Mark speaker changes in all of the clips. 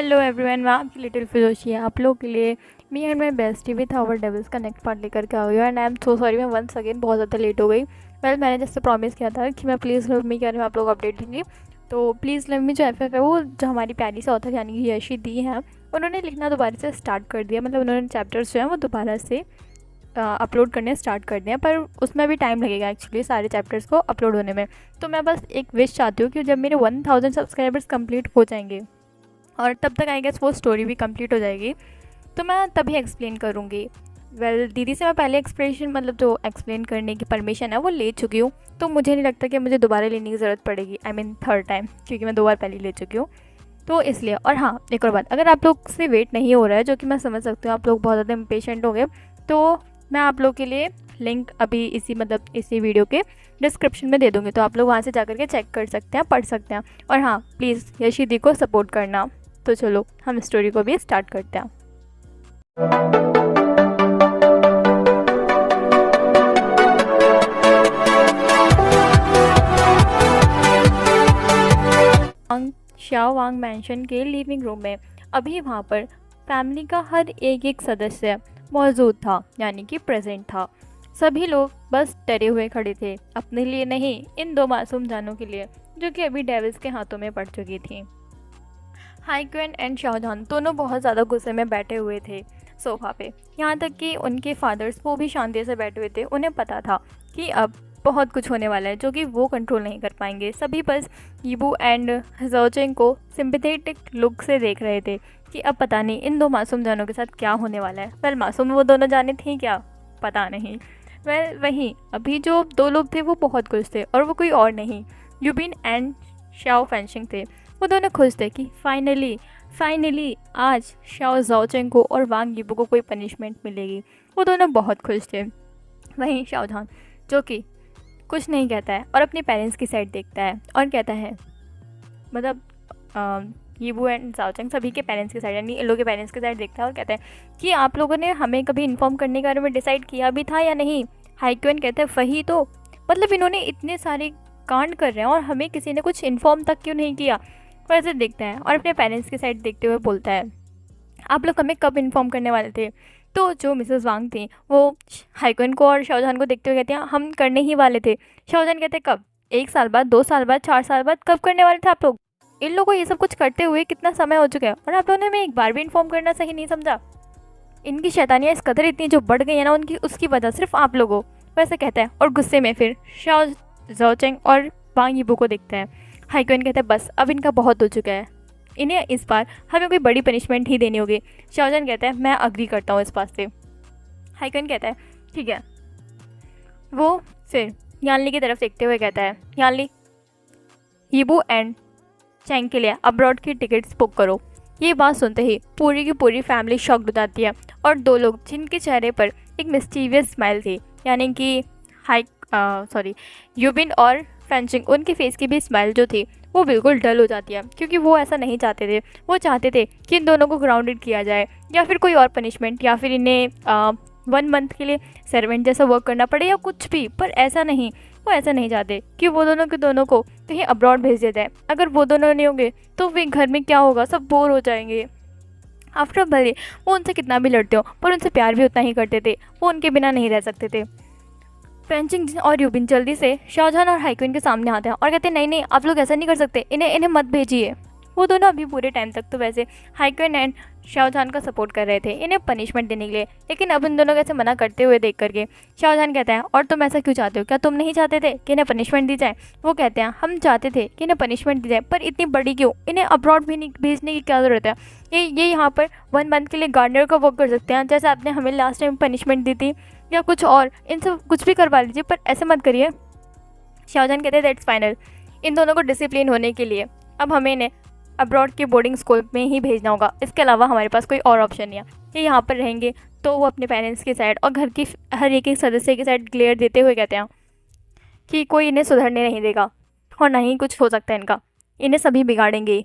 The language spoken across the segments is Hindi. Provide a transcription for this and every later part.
Speaker 1: हेलो एवरीवन, मैं आपकी लिटिल फिजोशी आप लोगों के लिए me and my bestie with our devils का नेक्स्ट पार्ट लेकर के आ गई and I am so sorry, मैं वंस अगेन बहुत ज़्यादा लेट हो गई। मैंने जैसे प्रॉमिस किया था कि मैं प्लीज़ लव मी के बारे में आप लोग अपडेट दूँगी। तो प्लीज़ लव मी जो एफ है वो जो हमारी प्यारी से ऑथर यानी कि यशी दी हैं, उन्होंने लिखना दोबारा से स्टार्ट कर दिया। मतलब उन्होंने चैप्टर्स जो हैं वो दोबारा से अपलोड करने स्टार्ट कर दिया, पर उसमें भी टाइम लगेगा एक्चुअली सारे चैप्टर्स को अपलोड होने में। तो मैं बस एक विश चाहती हूँ कि जब मेरे 1000 सब्सक्राइबर्स कंप्लीट हो जाएंगे और तब तक आई गेस वो स्टोरी भी कंप्लीट हो जाएगी, तो मैं तभी एक्सप्लेन करूँगी। दीदी से मैं पहले जो एक्सप्लेन करने की परमिशन है वो ले चुकी हूँ, तो मुझे नहीं लगता कि मुझे दोबारा लेने की ज़रूरत पड़ेगी। आई मीन थर्ड टाइम, क्योंकि मैं 2 बार पहले ले चुकी हूँ, तो इसलिए। और हाँ, एक और बात, अगर आप लोग से वेट नहीं हो रहा है, जो कि मैं समझ सकती हूँ, आप लोग बहुत ज़्यादा इम्पेशेंट हो गए, तो मैं आप लोग के लिए लिंक अभी इसी वीडियो के डिस्क्रिप्शन में दे दूँगी, तो आप लोग वहाँ से जाकर के चेक कर सकते हैं, पढ़ सकते हैं। और हाँ, प्लीज़ यशी दी को सपोर्ट करना। तो चलो हम स्टोरी को भी स्टार्ट करते हैं। शाओ वांग मैंशन के लिविंग रूम में अभी वहाँ पर फैमिली का हर एक सदस्य मौजूद था, यानी कि प्रेजेंट था। सभी लोग बस डरे हुए खड़े थे, अपने लिए नहीं, इन 2 मासूम जानों के लिए जो कि अभी डेविल्स के हाथों में पड़ चुकी थी। हाईक्वेन एंड शाहजहान दोनों बहुत ज़्यादा गुस्से में बैठे हुए थे सोफ़ा पे। यहाँ तक कि उनके फादर्स वो भी शांति से बैठे हुए थे। उन्हें पता था कि अब बहुत कुछ होने वाला है जो कि वो कंट्रोल नहीं कर पाएंगे। सभी बस यीबू एंड ज़ोचेंग को सिंपैथेटिक लुक से देख रहे थे कि अब पता नहीं इन 2 मासूम जानों के साथ क्या होने वाला है। वेल, मासूम वो दोनों जाने थी क्या, पता नहीं। वेल, वहीं अभी जो 2 लोग थे वो बहुत खुश थे, और वो कोई और नहीं, यूबिन एंड शाओ फेंशिंग थे। वो दोनों खुश थे कि फाइनली आज शाओ ज़ोचेंग को और वांग यीबू को कोई पनिशमेंट मिलेगी। वो दोनों बहुत खुश थे। वहीं शाओजहान, जो कि कुछ नहीं कहता है और अपने पेरेंट्स की साइड देखता है और कहता है, मतलब यीबू एंड ज़ोचेंग सभी के पेरेंट्स की साइड, यानी इन लोगों के पेरेंट्स की साइड देखता है और कहता है कि आप लोगों ने हमें कभी इन्फॉर्म करने के बारे में डिसाइड किया भी था या नहीं। हाईक्वेन कहता है वही तो, मतलब इन्होंने इतने सारे कांड कर रहे हैं और हमें किसी ने कुछ इन्फॉर्म तक क्यों नहीं किया। वो ऐसे देखता है और अपने पेरेंट्स की साइड देखते हुए बोलता है, आप लोग हमें कब इन्फॉर्म करने वाले थे। तो जो मिसेस वांग थी वो हाईक्वेन को और शाओजहान को देखते हुए कहते हैं, हम करने ही वाले थे। शाओजहान कहते हैं कब, 1 साल बाद, 2 साल बाद, 4 साल बाद, कब करने वाले थे आप लोग। इन लोगों को ये सब कुछ करते हुए कितना समय हो चुका है और आप लोगों ने हमें एक बार भी इन्फॉर्म करना सही नहीं समझा। इनकी शैतानियाँ इस कदर इतनी जो बढ़ गई है ना उनकी, उसकी वजह सिर्फ आप लोगों। वैसे कहता है और गुस्से में फिर शाओ ज़ोचेंग और वांग यीबू को देखता है। हाईक्वेन कहता है बस अब इनका बहुत हो चुका है, इन्हें इस बार हमें कोई बड़ी पनिशमेंट ही देनी होगी। शाओजहान कहता है मैं अग्री करता हूँ इस बात से। हाईक्वेन कहता है ठीक है। वो फिर यानली की तरफ देखते हुए कहता है, यानली, यीबू एंड चैंग के लिए अब्रॉड की टिकट्स बुक करो। ये बात सुनते ही पूरी की पूरी फैमिली शॉक्ड हो जाती है और 2 लोग जिनके चेहरे पर एक मिस्टीवियस स्माइल थी, यानी कि यूबिन और फेंचिंग, उनके फेस की भी स्माइल जो थी वो बिल्कुल डल हो जाती है, क्योंकि वो ऐसा नहीं चाहते थे। वो चाहते थे कि इन दोनों को ग्राउंडेड किया जाए या फिर कोई और पनिशमेंट, या फिर इन्हें 1 मंथ के लिए सर्वेंट जैसा वर्क करना पड़े या कुछ भी, पर ऐसा नहीं। वो ऐसा नहीं चाहते कि वो दोनों के दोनों को कहीं अब्रॉड भेज दिया जाए। अगर वो दोनों नहीं होंगे तो वे घर में क्या होगा, सब बोर हो जाएंगे। आफ्टर भले वो उनसे कितना भी लड़ते हो, पर उनसे प्यार भी उतना ही करते थे, वो उनके बिना नहीं रह सकते थे। फेंचिंग और यूबिन जल्दी से शाहजहान और हाईक्वेन के सामने आते हैं और कहते हैं नहीं, आप लोग ऐसा नहीं कर सकते, इन्हें मत भेजिए। वो दोनों अभी पूरे टाइम तक तो वैसे हाईक्वेन एंड शाहजहान का सपोर्ट कर रहे थे इन्हें पनिशमेंट देने के लिए, लेकिन अब इन दोनों कैसे मना करते हुए देख करके शाहजहान कहता है और तुम ऐसा क्यों चाहते हो, क्या तुम नहीं चाहते थे कि इन्हें पनिशमेंट दी जाए। वो कहते हैं हम चाहते थे कि इन्हें पनिशमेंट दी जाए, पर इतनी बड़ी क्यों, इन्हें अब्रॉड भी नहीं भेजने की क्या ज़रूरत है। ये यहाँ पर 1 मंथ के लिए गार्डनर का वर्क कर सकते हैं, जैसे आपने हमें लास्ट टाइम पनिशमेंट दी थी, या कुछ और, इनसे कुछ भी करवा लीजिए, पर ऐसे मत करिए। शाहजहान कहते हैं दैट्स फाइनल, इन दोनों को डिसिप्लिन होने के लिए अब हमें इन्हें अब्रॉड के बोर्डिंग स्कूल में ही भेजना होगा, इसके अलावा हमारे पास कोई और ऑप्शन नहीं है। ये यहाँ पर रहेंगे। तो वो अपने पेरेंट्स की साइड और घर की हर एक सदस्य की साइड ग्लेयर देते हुए कहते हैं कि कोई इन्हें सुधरने नहीं देगा और ना ही कुछ हो सकता है इनका, इन्हें सभी बिगाड़ेंगे।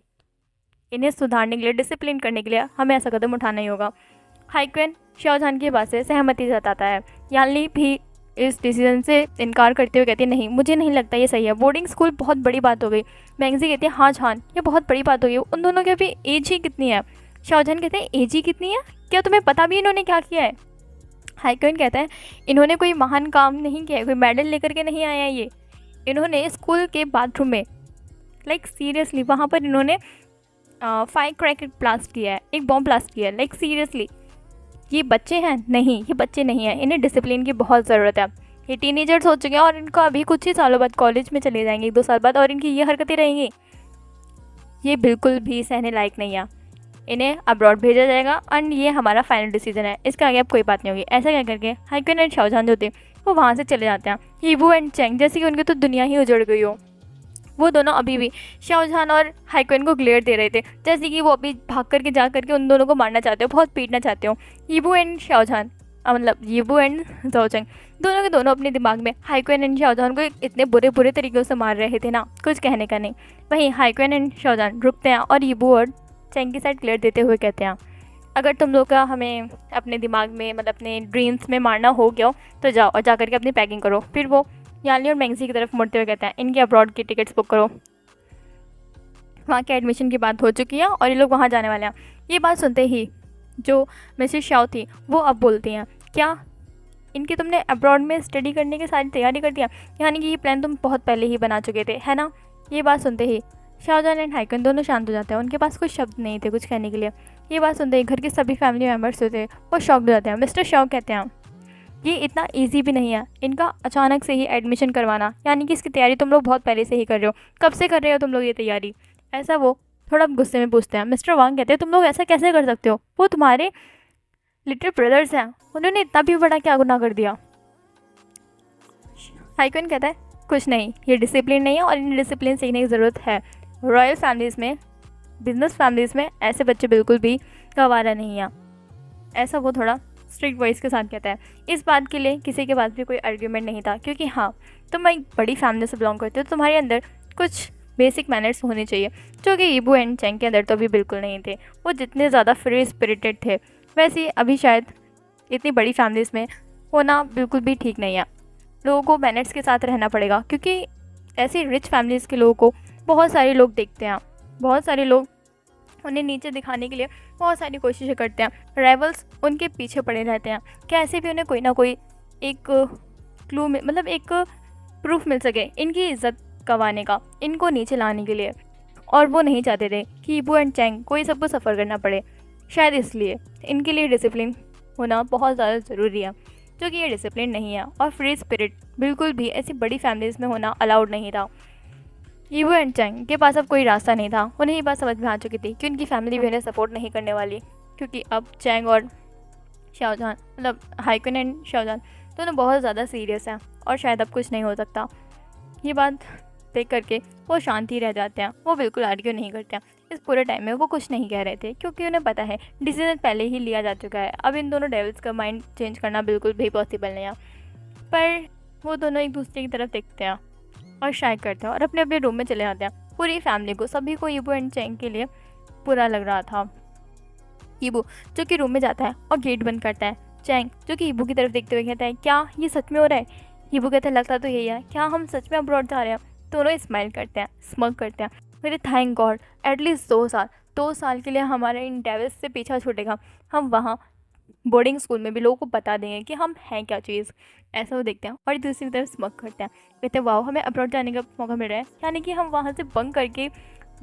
Speaker 1: इन्हें सुधारने के लिए, डिसिप्लिन करने के लिए हमें ऐसा कदम उठाना ही होगा। हाईक्वेन शाहजहान की बात से सहमति जताता है। यानली भी इस डिसीजन से इनकार करते हुए कहती है नहीं, मुझे नहीं लगता ये सही है, बोर्डिंग स्कूल बहुत बड़ी बात हो गई। मैंगजी कहती है हाँ जान, ये बहुत बड़ी बात हो गई। उन दोनों की अभी एज ही कितनी है? शाहजहान कहते हैं एज ही कितनी है, क्या तुम्हें पता भी इन्होंने क्या किया है? हाईकन कहता है इन्होंने कोई महान काम नहीं किया है, कोई मेडल लेकर के नहीं आया ये। इन्होंने स्कूल के बाथरूम में सीरियसली वहाँ पर इन्होंने फायर क्रैकर ब्लास्ट किया है, एक बॉम्ब ब्लास्ट किया है। सीरियसली ये बच्चे हैं? नहीं, ये बच्चे नहीं हैं, इन्हें डिसिप्लिन की बहुत ज़रूरत है। ये टीनेजर्स हो चुके हैं और इनका अभी कुछ ही सालों बाद कॉलेज में चले जाएंगे, 1-2 साल बाद, और इनकी ये हरकतें रहेंगी, ये बिल्कुल भी सहने लायक नहीं है। इन्हें अब्रॉड भेजा जाएगा एंड ये हमारा फाइनल डिसीजन है, इसके आगे अब कोई बात नहीं होगी। ऐसा क्या करके हाईकन एंड शाहजहान जो थे वो वहाँ से चले जाते हैं। हीबू एंड चैंग जैसे कि उनकी तो दुनिया ही उजड़ गई हो, वो दोनों अभी भी शाहजहान और हाईकन को ग्लेयर दे रहे थे, जैसे कि वो अभी भाग करके जा करके उन दोनों को मारना चाहते हो, बहुत पीटना चाहते हो। हीबू एंड शाहजहान मतलब हीबू एंड ज़ोचेंग दोनों के दोनों अपने दिमाग में हाईकन एंड शाहजहान को इतने बुरे बुरे तरीक़ों से मार रहे थे ना, कुछ कहने का नहीं। वहीं हाईकन एंड शाहजहान रुकते हैं और हीबू और चैंग की साइड क्लियर देते हुए कहते हैं अगर तुम लोग का हमें अपने दिमाग में मतलब अपने ड्रीम्स में मारना हो गया हो तो जाओ और जा करके अपनी पैकिंग करो। फिर वो यानी और मैंगजी की तरफ मुड़ते हुए कहता है इनके अब्रॉड की टिकट्स बुक करो, वहाँ के एडमिशन की बात हो चुकी है और ये लोग वहाँ जाने वाले हैं। ये बात सुनते ही जो मिसेस शाओ थी वो अब बोलती हैं क्या इनकी तुमने अब्रॉड में स्टडी करने की सारी तैयारी कर दिया, यानी कि ये प्लान तुम बहुत पहले ही बना चुके थे, है ना? ये बात सुनते ही शाहजहान एंड हाईकन दोनों शांत हो जाते हैं, उनके पास कुछ शब्द नहीं थे कुछ कहने के लिए। ये बात सुनते ही घर के सभी फैमिली मेम्बर्स जो थे वो शॉक्ड हो जाते हैं। मिस्टर शाओ कहते हैं ये इतना ईजी भी नहीं है इनका अचानक से ही एडमिशन करवाना, यानी कि इसकी तैयारी तुम लोग बहुत पहले से ही कर रहे हो, कब से कर रहे हो तुम लोग ये तैयारी? ऐसा वो थोड़ा गुस्से में पूछते हैं। मिस्टर वांग कहते हैं तुम लोग ऐसा कैसे कर सकते हो, वो तुम्हारे लिटिल ब्रदर्स हैं, उन्होंने इतना भी बड़ा क्या गुनाह कर दिया? हाईकन कहता है कुछ नहीं, ये डिसिप्लिन नहीं है और इन्हें डिसिप्लिन सीखने की ज़रूरत है। रॉयल फैमिलीज़ में, बिजनेस फैमिलीज़ में ऐसे बच्चे बिल्कुल भी गंवारा नहीं है, ऐसा वो थोड़ा स्ट्रिक्ट वॉइस के साथ कहता है। इस बात के लिए किसी के पास भी कोई आर्ग्यूमेंट नहीं था, क्योंकि हाँ तुम एक बड़ी फैमिली से बिलोंग करते हो, तुम्हारे अंदर कुछ बेसिक मैनर्स होने चाहिए, जो कि ईबू एंड चैंग के अंदर तो अभी बिल्कुल नहीं थे। वो जितने ज़्यादा फ्री स्पिरिटेड थे वैसे ही अभी शायद इतनी बड़ी फैमिलीज़ में होना बिल्कुल भी ठीक नहीं है। लोगों को मैनर्स के साथ रहना पड़ेगा, क्योंकि ऐसी रिच फैमिलीज़ के लोगों को बहुत सारे लोग देखते हैं, बहुत सारे लोग उन्हें नीचे दिखाने के लिए बहुत सारी कोशिशें करते हैं, राइवल्स उनके पीछे पड़े रहते हैं, कैसे भी उन्हें कोई ना कोई एक क्लू में मतलब एक प्रूफ मिल सके इनकी इज्जत गंवाने का, इनको नीचे लाने के लिए। और वो नहीं चाहते थे कि ईबू एंड चैंग को ये सबको सफ़र करना पड़े, शायद इसलिए इनके लिए डिसिप्लिन होना बहुत ज़्यादा ज़रूरी है, जो कि ये डिसिप्लिन नहीं है। और फ्री स्पिरिट बिल्कुल भी ऐसी बड़ी फैमिलीज़ में होना अलाउड नहीं था। ईबू एंड चैंग के पास अब कोई रास्ता नहीं था, उन्हें ये बात समझ में आ चुकी थी कि उनकी फैमिली भी उन्हें सपोर्ट नहीं करने वाली, क्योंकि अब चैंग और शाहजहान मतलब हाईकन एंड शाहजहान दोनों बहुत ज़्यादा सीरियस हैं और शायद अब कुछ नहीं हो सकता। ये बात देख करके वो शांति रह जाते हैं, वो बिल्कुल आर्ग्यू नहीं करते हैं। इस पूरे टाइम में वो कुछ नहीं कह रहे थे, क्योंकि उन्हें पता है डिसीजन पहले ही लिया जा चुका है, अब इन दोनों डेविल्स का माइंड चेंज करना बिल्कुल भी पॉसिबल नहीं है। पर वो दोनों एक दूसरे की तरफ देखते हैं और शायद करते हैं और अपने अपने रूम में चले जाते हैं। पूरी फैमिली को, सभी को ईबू एंड चैंग के लिए बुरा लग रहा था। ईबू जो कि रूम में जाता है और गेट बंद करता है, चैंग जो कि ईबू की तरफ देखते हुए कहता है क्या ये सच में हो रहा है? ईबू कहता है लगता तो यही है, क्या हम सच में अब्रॉड जा रहे हैं? दोनों स्माइल करते हैं, स्मग करते हैं। मेरे थैंक गॉड एटलीस्ट 2 साल के लिए हमारे इन डेविल्स से पीछा छूटेगा, हम वहाँ बोर्डिंग स्कूल में भी लोगों को बता देंगे कि हम हैं क्या चीज़। ऐसा वो देखते हैं और दूसरी तरफ स्मग करते हैं, कहते हैं वाह हमें अब्रॉड जाने का मौका मिल रहा है, यानी कि हम वहाँ से बंक करके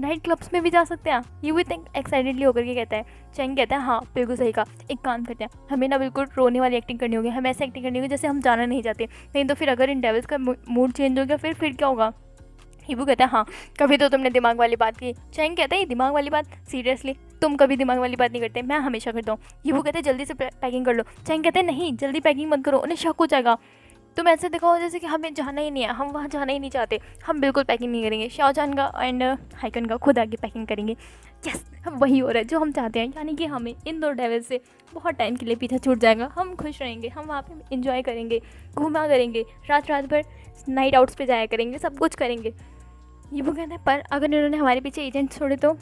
Speaker 1: नाइट क्लब्स में भी जा सकते हैं। ये भी थिंक एक्साइटेडली होकर के कहता है। चैंग कहता है हाँ बिल्कुल सही कहा, एक काम करते हैं, हमें ना बिल्कुल रोने वाली एक्टिंग करनी होगी, हमें ऐसे एक्टिंग करनी होगी जैसे हम जाना नहीं चाहते, नहीं तो फिर अगर इन डेविल्स का मूड चेंज हो गया फिर क्या होगा? हीबू कहता है हाँ कभी तो तुमने दिमाग वाली बात की। चैंग कहता है ये दिमाग वाली बात सीरियसली, तुम कभी दिमाग वाली बात नहीं करते, मैं हमेशा करता हूँ। हीबू कहते हैं जल्दी से पैकिंग कर लो। चैंग कहते हैं नहीं जल्दी पैकिंग मत करो, उन्हें शक हो जाएगा, तुम ऐसे दिखाओ जैसे कि हमें जाना ही नहीं है, हम वहाँ जाना ही नहीं चाहते, हम बिल्कुल पैकिंग नहीं करेंगे। शाहजहान का एंड हाईकन का खुद आगे पैकिंग करेंगे। यस वही हो रहा है जो हम चाहते हैं, यानी कि हमें इन 2 डेविल से बहुत टाइम के लिए पीछा छूट जाएगा, हम खुश रहेंगे, हम वहाँ पे इंजॉय करेंगे, घूमा करेंगे, रात भर नाइट आउट्स पे जाया करेंगे, सब कुछ करेंगे। ये वो कहते हैं पर अगर इन्होंने हमारे पीछे एजेंट छोड़े तो?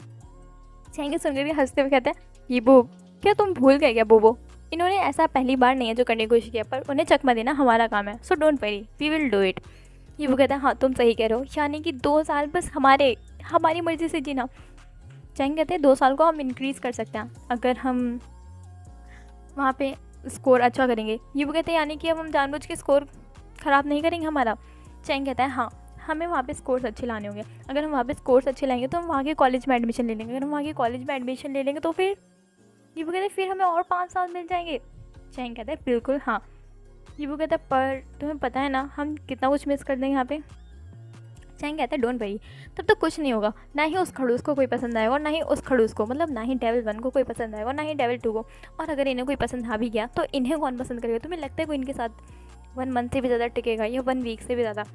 Speaker 1: चैंग सुन कर हंसते हुए कहते हैं ये वो क्या तुम भूल गए क्या बोबो, इन्होंने ऐसा पहली बार नहीं है जो करने की कोशिश किया, पर उन्हें चकमा देना हमारा काम है, so don't worry, we will do it. ये वो कहता है हाँ तुम सही कह रहे हो, यानी कि 2 साल बस हमारी मर्ज़ी से जीना। चैंग कहते हैं 2 साल को हम इंक्रीज़ कर सकते हैं अगर हम वहाँ पे स्कोर अच्छा करेंगे। ये वो कहते हैं यानी कि अब हम जानबूझ के स्कोर ख़राब नहीं करेंगे हमारा। चैंग कहता है हाँ हमें वहाँ पे स्कोर्स अच्छे लाने होंगे, अगर हम वहाँ पे स्कोर्स अच्छे लाएंगे तो हम वहाँ के कॉलेज में एडमिशन ले लेंगे, अगर हम वहाँ के कॉलेज में एडमिशन ले लेंगे तो फिर ये वो कहते हैं फिर हमें और 5 साल मिल जाएंगे। चैंग कहता है बिल्कुल हाँ। ये वो कहता है पर तुम्हें पता है ना हम कितना कुछ मिस कर देंगे यहाँ पे। चैंग कहता है डोंट वरी, तब तक कुछ नहीं होगा, ना ही उस खड़ूस को कोई पसंद आएगा और ना ही उस खड़ूस को, मतलब ना ही डेविल 1 को कोई पसंद आएगा और ना ही डेविल 2 को। और अगर इन्हें कोई पसंद आ भी गया तो इन्हें कौन पसंद करेगा? तुम्हें लगता है कोई इनके साथ 1 मंथ से भी ज़्यादा टिकेगा या 1 वीक से भी ज़्यादा?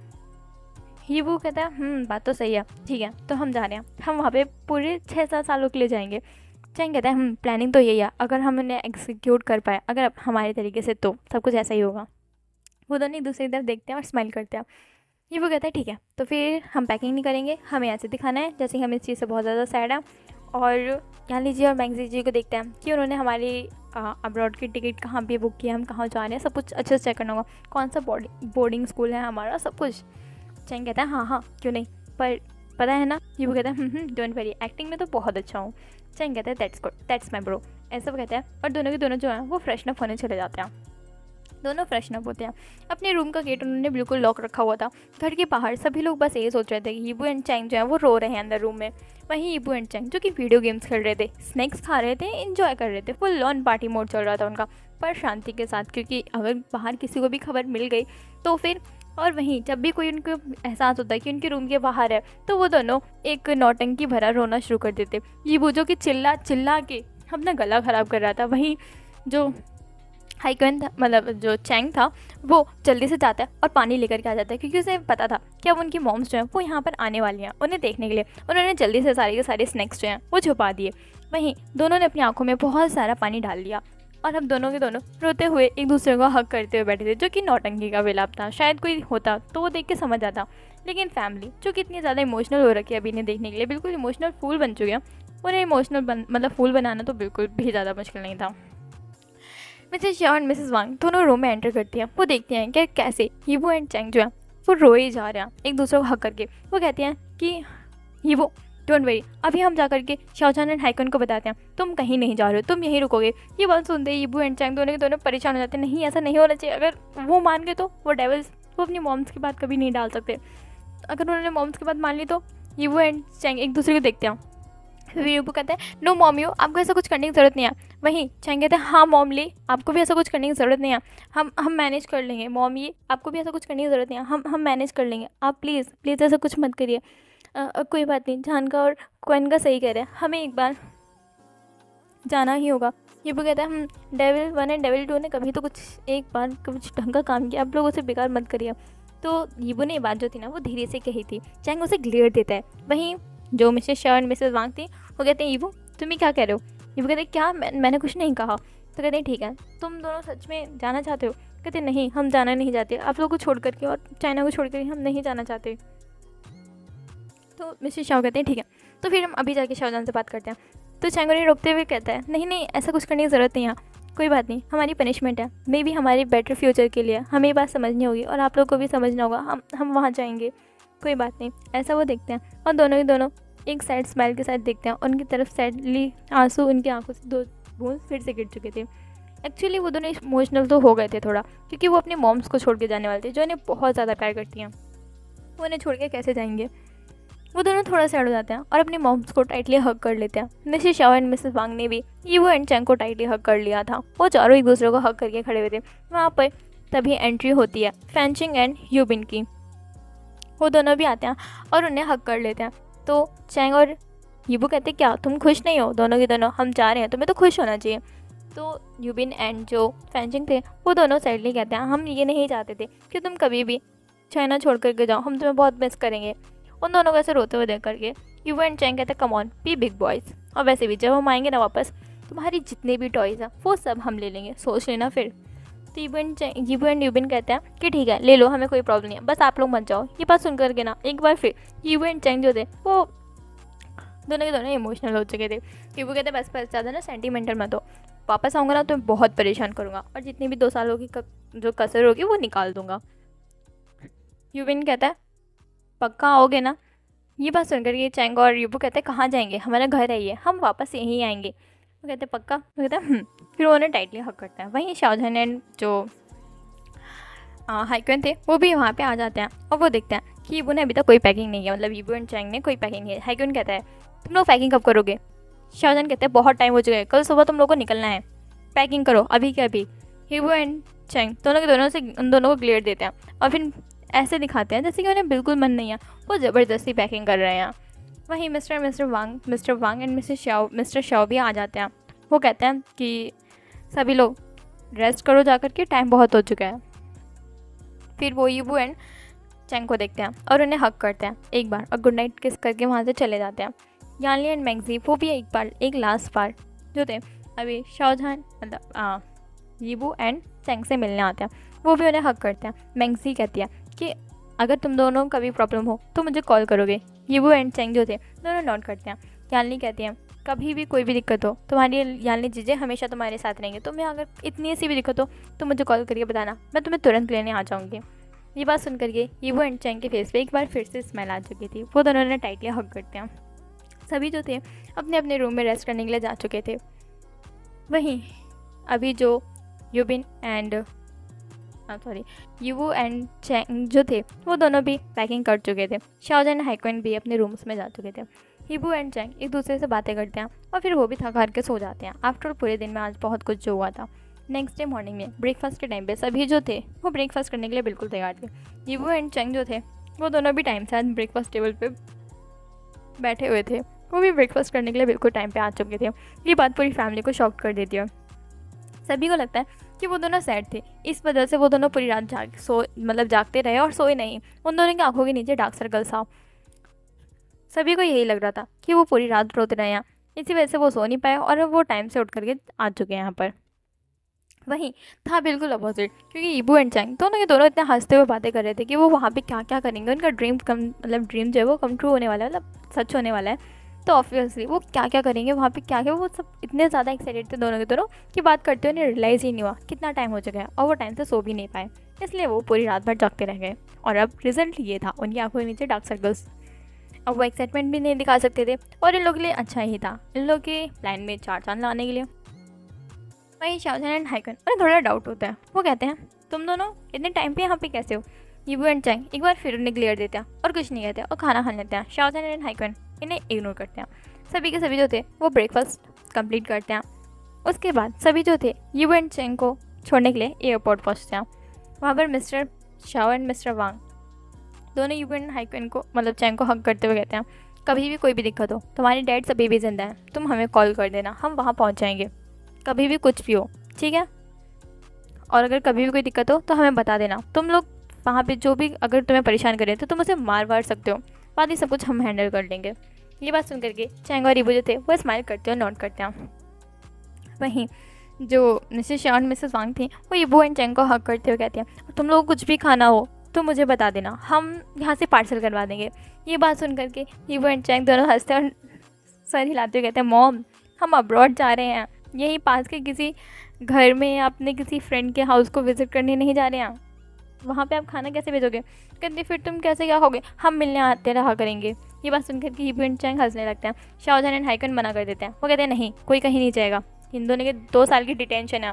Speaker 1: ही वो कहता है बात तो सही है, ठीक है तो हम जा रहे हैं, हम वहाँ पे पूरे 6-7 सालों के लिए जाएंगे। चैंग कहता है प्लानिंग तो यही है, अगर हम उन्हें एग्जीक्यूट कर पाए अगर हमारे तरीके से तो सब कुछ ऐसा ही होगा। वो दोनों एक दूसरे की तरफ देखते हैं और स्माइल करते हैं। ये वो कहता है ठीक है तो फिर हम पैकिंग नहीं करेंगे, हमें ऐसे दिखाना है जैसे कि हम इस चीज़ से बहुत ज़्यादा सैड हैं। और यहाँ लीजिए और मैगजी जी को देखते हैं कि उन्होंने हमारी अब्रॉड की टिकट कहाँ पे बुक किया, हम कहाँ जा रहे हैं, सब कुछ अच्छे से चेक करना होगा, कौन सा बोर्डिंग स्कूल है हमारा, सब कुछ। चैंग कहता है हाँ क्यों नहीं, पर पता है ना। ये वो कहता है डोंट वरी, एक्टिंग में तो बहुत अच्छा हूँ। चैंग कहता है that's good, that's my bro, ऐसा वो कहता है। और दोनों के दोनों जो हैं वो फ्रेशन अप होने चले जाते हैं। दोनों फ्रेशन अप होते हैं। अपने रूम का गेट उन्होंने बिल्कुल लॉक रखा हुआ था। घर के बाहर सभी लोग बस यही सोच रहे थे कि यीबू एंड चैंग जो है वो रो रहे हैं अंदर रूम में। वहीं यीबू एंड चैंग जो कि वीडियो गेम्स खेल रहे थे, स्नैक्स खा रहे थे, एंजॉय कर रहे थे, फुल लॉन पार्टी मोड चल रहा था उनका, पर शांति के साथ, क्योंकि अगर बाहर किसी को भी खबर मिल गई तो फिर। और वहीं जब भी कोई उनको एहसास होता है कि उनके रूम के बाहर है तो वो दोनों एक नौटंकी भरा रोना शुरू कर देते। यीबू जो कि चिल्ला चिल्ला के अपना गला ख़राब कर रहा था, वहीं जो हाइकन था, मतलब जो चैंग था, वो जल्दी से जाता है और पानी लेकर के आ जाता है, क्योंकि उसे पता था कि अब उनकी मॉम्स जो हैं वो यहाँ पर आने वाली हैं उन्हें देखने के लिए। उन्होंने जल्दी से सारे के सारे स्नैक्स जो हैं वो छुपा दिए। वहीं दोनों ने अपनी आंखों में बहुत सारा पानी डाल लिया और अब दोनों के दोनों रोते हुए एक दूसरे को हक करते हुए बैठे थे, जो कि नौटंकी का विलाप था। शायद कोई होता तो वो देख के समझ आता, लेकिन फैमिली जो कि इतनी ज़्यादा इमोशनल हो रखी है अभी इन्हें देखने के लिए, बिल्कुल इमोशनल फूल बन चुके हैं, उन्हें मतलब फूल बनाना तो बिल्कुल भी ज़्यादा मुश्किल नहीं था। मिसेस शाओ एंड मिसेस वांग दोनों रूम में एंटर करती हैं। वो देखती हैं कि कैसे यीबू एंड चैंग जो है वो रोए जा रहे हैं एक दूसरे को हक करके। वो कहती हैं कि यीबू डोंट वरी, अभी हम जा करके शाओचान एंड हाइकन को बताते हैं तुम कहीं नहीं जा रहे हो, तुम यहीं रुकोगे। ये बात सुनते ही यीबू एंड चैंग दोनों के दोनों परेशान हो जाते हैं। नहीं ऐसा नहीं होना चाहिए, अगर वो मान गए तो वो डेविल्स वो अपनी मॉम्स की बात कभी नहीं डाल सकते। अगर उन्होंने मॉम्स की बात मान ली तो यीबू एंड चैंग एक दूसरे को देखते हैं। फिर यीबू कहते हैं नो मॉमियो, आपको ऐसा कुछ करने की ज़रूरत नहीं है। वहीं चैंग कहते हैं हाँ मॉमली, आपको भी ऐसा कुछ करने की ज़रूरत नहीं है, हम मैनेज कर लेंगे। मॉम ये आपको भी ऐसा कुछ करने की ज़रूरत नहीं है, हम मैनेज कर लेंगे, आप प्लीज़ ऐसा कुछ मत करिए। कोई बात नहीं, जानका और क्वेन का सही कह रहे हैं, हमें एक बार जाना ही होगा। यीबू कहता है डेविल 1 एंड डेविल 2 ने कभी तो एक बार कुछ ढंग का काम किया, आप लोग उसे बेकार मत करिए। तो यीबू ने ये बात जो थी ना वो धीरे से कही थी। चैंग उसे ग्लेयर देता है। वहीं जो मिसेस शाओ एंड मिसेस वांग थी वो कहते हैं यीबू तुम ही क्या कह रहे हो? यीबू कहते हैं क्या मैंने कुछ नहीं कहा। तो कहते हैं ठीक है तुम दोनों सच में जाना चाहते हो? कहते नहीं हम जाना नहीं चाहते, आप लोग को छोड़ करके और चाइना को छोड़ करके हम नहीं जाना चाहते। तो मिसेस शाओ कहते हैं ठीक है तो फिर हम अभी जाके शाओजान से बात करते हैं। तो चैंग उन्हें रोकते हुए कहता है नहीं ऐसा कुछ करने की ज़रूरत नहीं है, कोई बात नहीं, हमारी पनिशमेंट है, मे भी हमारे बेटर फ्यूचर के लिए हमें ये बात समझनी होगी और आप लोग को भी समझना होगा, हम वहाँ जाएंगे, कोई बात नहीं। ऐसा वो देखते हैं और दोनों ही दोनों एक साइड स्माइल के साथ देखते हैं। उनकी तरफ सैडली आंसू उनकी आंखों से 2 बूंद फिर से गिर चुके थे। एक्चुअली वो दोनों इमोशनल तो हो गए थे थोड़ा, क्योंकि वो अपने मॉम्स को छोड़ के जाने वाले थे जो उन्हें बहुत ज़्यादा प्यार करती हैं। वो उन्हें छोड़ के कैसे जाएंगे? वो दोनों थोड़ा सैड हो जाते हैं और अपने मॉम्स को टाइटली हग कर लेते हैं। मिसेस शाओ एंड मिसेस वांग ने भी यीबू एंड चैंग को टाइटली हग कर लिया था। वो चारों एक दूसरे को हग करके खड़े हुए थे। वहाँ पर तभी एंट्री होती है फैंचिंग एंड ह्यूबिन की। वो दोनों भी आते हैं और उन्हें हग कर लेते हैं। तो चैंग और यीबू कहते क्या तुम खुश नहीं हो? दोनों के दोनों हम जा रहे हैं, तुम्हें तो खुश होना चाहिए। तो ह्यूबिन एंड जो फैंचिंग थे वो दोनों सैडली कहते हैं हम ये नहीं चाहते थे कि तुम कभी भी चाइना छोड़ करके जाओ, हम तुम्हें बहुत मिस करेंगे। उन दोनों को ऐसे रोते हुए देख करके यीबू एंड चैंग कहते हैं come on B big boys, और वैसे भी जब हम आएंगे ना वापस तुम्हारी जितने भी टॉयज़ हैं वो सब हम ले लेंगे, सोच लेना फिर। तो यीबू एंड ह्यूबिन कहते हैं कि ठीक है ले लो, हमें कोई प्रॉब्लम नहीं है, बस आप लोग मत जाओ। ये बात सुन करके ना एक बार फिर यीबू एंड चैंग जो थे वो दोनों के दोनों इमोशनल हो चुके थे। यीबू कहते बस ज़्यादा ना सेंटिमेंटल मत हो, वापस आऊँगा ना तो मैं बहुत परेशान करूँगा और जितनी भी 2 सालों की जो कसर होगी वो निकाल दूँगा। यूबिन कहता है पक्का आओगे ना? ये बात सुनकर ये चैंग और यूबू कहते हैं कहाँ जाएंगे, हमारा घर है ये, हम वापस यहीं आएंगे। वो कहते हैं पक्का? वो कहते हैं फिर वो उन्हें टाइटली हक करता है। वहीं शाओजहान एंड जो हाइक्वेन थे वो भी वहाँ पे आ जाते हैं और वो देखते हैं कि यूबू ने अभी तक कोई पैकिंग नहीं है, मतलब यूबू एंड चैंग ने कोई पैकिंग नहीं है। हाइक्वेन कहता है तुम लोग पैकिंग कब करोगे? शाओजहान कहते हैं बहुत टाइम हो चुका है, कल सुबह तुम लोग को निकलना है, पैकिंग करो अभी के अभी। यूबू एंड चैंग दोनों के दोनों से उन दोनों को ग्लेयर देते हैं और फिर ऐसे दिखाते हैं जैसे कि उन्हें बिल्कुल मन नहीं है, वो ज़बरदस्ती पैकिंग कर रहे हैं। वहीं mister Wang and mister Shao भी आ जाते हैं। वो कहते हैं कि सभी लोग रेस्ट करो जाकर के, टाइम बहुत हो चुका है। फिर वो यूबू एंड चैंग को देखते हैं और उन्हें हक करते हैं एक बार और गुड नाइट किस करके वहाँ से चले जाते हैं। यानली एंड मैंगजी वो भी एक लास्ट बार जो थे अभी शाओजहान मतलब यूबू एंड चैंग से मिलने आते हैं, वो भी उन्हें हक करते हैं। मैंगजी कहती है कि अगर तुम दोनों को कभी प्रॉब्लम हो तो मुझे कॉल करोगे। यूबू एंड चैंग जो थे दोनों नोट करते हैं। यानली कहती हैं कभी भी कोई भी दिक्कत हो तुम्हारी यानली जीजे हमेशा तुम्हारे साथ रहेंगे, तुम्हें अगर इतनी सी भी दिक्कत हो तो मुझे कॉल करके बताना, मैं तुम्हें तुरंत लेने आ जाऊँगी। ये बात सुन करके यूबू एंड चैंग के फेस पे एक बार फिर से स्मेल आ चुकी थी। वो दोनों ने टाइटली हक करते हैं। सभी जो थे अपने अपने रूम में रेस्ट करने के लिए जा चुके थे। वहीं अभी जो यूबू एंड चैंग जो थे वो दोनों भी पैकिंग कर चुके थे। शाओजहान एंड हाइक्वेन भी अपने रूम्स में जा चुके थे। यूबू एंड चैंग एक दूसरे से बातें करते हैं और फिर वो भी थक हार के सो जाते हैं। आफ्टर पूरे दिन में आज बहुत कुछ जो हुआ था। नेक्स्ट डे मॉर्निंग में ब्रेकफास्ट के टाइम पे सभी जो थे वो ब्रेकफास्ट करने के लिए बिल्कुल तैयार थे। यूबू एंड चैंग जो थे वो दोनों भी टाइम से आज ब्रेकफास्ट टेबल पे बैठे हुए थे। वो भी ब्रेकफास्ट करने के लिए बिल्कुल टाइम पे आ चुके थे। ये बात पूरी फैमिली को शॉक कर देती है। सभी को लगता है कि वो दोनों सैड थे, इस वजह से वो दोनों पूरी रात जागते रहे और सोए नहीं। उन दोनों की आंखों के नीचे डार्क सर्कल्स था। सभी को यही लग रहा था कि वो पूरी रात रोते रहे हैं, इसी वजह से वो सो नहीं पाए और वो टाइम से उठ करके आ चुके हैं यहाँ पर। वहीं था बिल्कुल अपोजिट, क्योंकि यूबू एंड चैंग दोनों के दोनों इतने हंसते हुए बातें कर रहे थे कि वो वहाँ पे क्या क्या करेंगे, उनका ड्रीम जो है वो कम ट्रू होने वाला है, मतलब सच होने वाला है। तो ऑब्वियसली वो क्या क्या करेंगे वहाँ पे, क्या क्या, वो सब इतने ज़्यादा एक्साइटेड थे दोनों के दोनों कि बात करते हुए उन्हें रियलाइज़ ही नहीं हुआ कितना टाइम हो चुका है और वो टाइम से सो भी नहीं पाए। इसलिए वो पूरी रात भर जागते रह गए और अब रिजल्ट ये था, उनकी आंखों के नीचे डार्क सर्कल्स। अब वो एक्साइटमेंट भी नहीं दिखा सकते थे और इन लोगों के लिए अच्छा ही था, इन लोगों के प्लान में 4 चांद लाने के लिए। वहीं शाओजहान एंड हाइक्वेन उन्हें थोड़ा डाउट होता है। वो कहते हैं तुम दोनों इतने टाइम पे यहाँ पे कैसे हो? यूबू एंड चैंग एक बार फिर उन्हें क्लियर देते हैं और कुछ नहीं कहते और खाना खा लेते हैं। शाओजहान एंड हाइक्वेन इन्हें इग्नोर करते हैं। सभी के सभी जो थे वो ब्रेकफास्ट कंप्लीट करते हैं। उसके बाद सभी जो थे यूबू एंड चैंग को छोड़ने के लिए एयरपोर्ट पहुँचते हैं। वहाँ पर मिस्टर शाओ एंड मिस्टर वांग दोनों यूबू एंड हाइक्वेन को मतलब चैंग को हक करते हुए कहते हैं कभी भी कोई भी दिक्कत हो, तुम्हारे डैड अभी भी जिंदा है, तुम हमें कॉल कर देना, हम वहाँ पहुँच जाएंगे, कभी भी कुछ भी हो, ठीक है? और अगर कभी भी कोई दिक्कत हो तो हमें बता देना। तुम लोग वहाँ पे जो भी अगर तुम्हें परेशान करे तो तुम उसे मार सकते हो, बाकी सब कुछ हम हैंडल कर लेंगे। ये बात सुन करके चैंग और यूबू जो थे वो स्माइल करते हैं, नोट करते हैं। वहीं जो मिसेस शाओ और मिसेस वांग थी वो यूबू एंड चैंग को हक करते हुए कहती हैं तुम लोग कुछ भी खाना हो तो मुझे बता देना, हम यहाँ से पार्सल करवा देंगे। ये बात सुन करके यूबू एंड चैंग दोनों हंसते और सर हिलाते हुए कहते हैं मॉम हम अब्रॉड जा रहे हैं, यही पास के किसी घर में या अपने किसी फ्रेंड के हाउस को विज़िट करने नहीं जा रहे हैं, वहाँ पे आप खाना कैसे भेजोगे? कहते फिर तुम कैसे क्या होगे, हम मिलने आते रहा करेंगे। ये बात सुनकर के यूबू एंड चैंग हंसने लगते हैं। शाओजहान एंड हाइक्वेन मना कर देते हैं। वो कहते हैं नहीं, कोई कहीं नहीं जाएगा, इन दोनों के 2 साल की डिटेंशन है।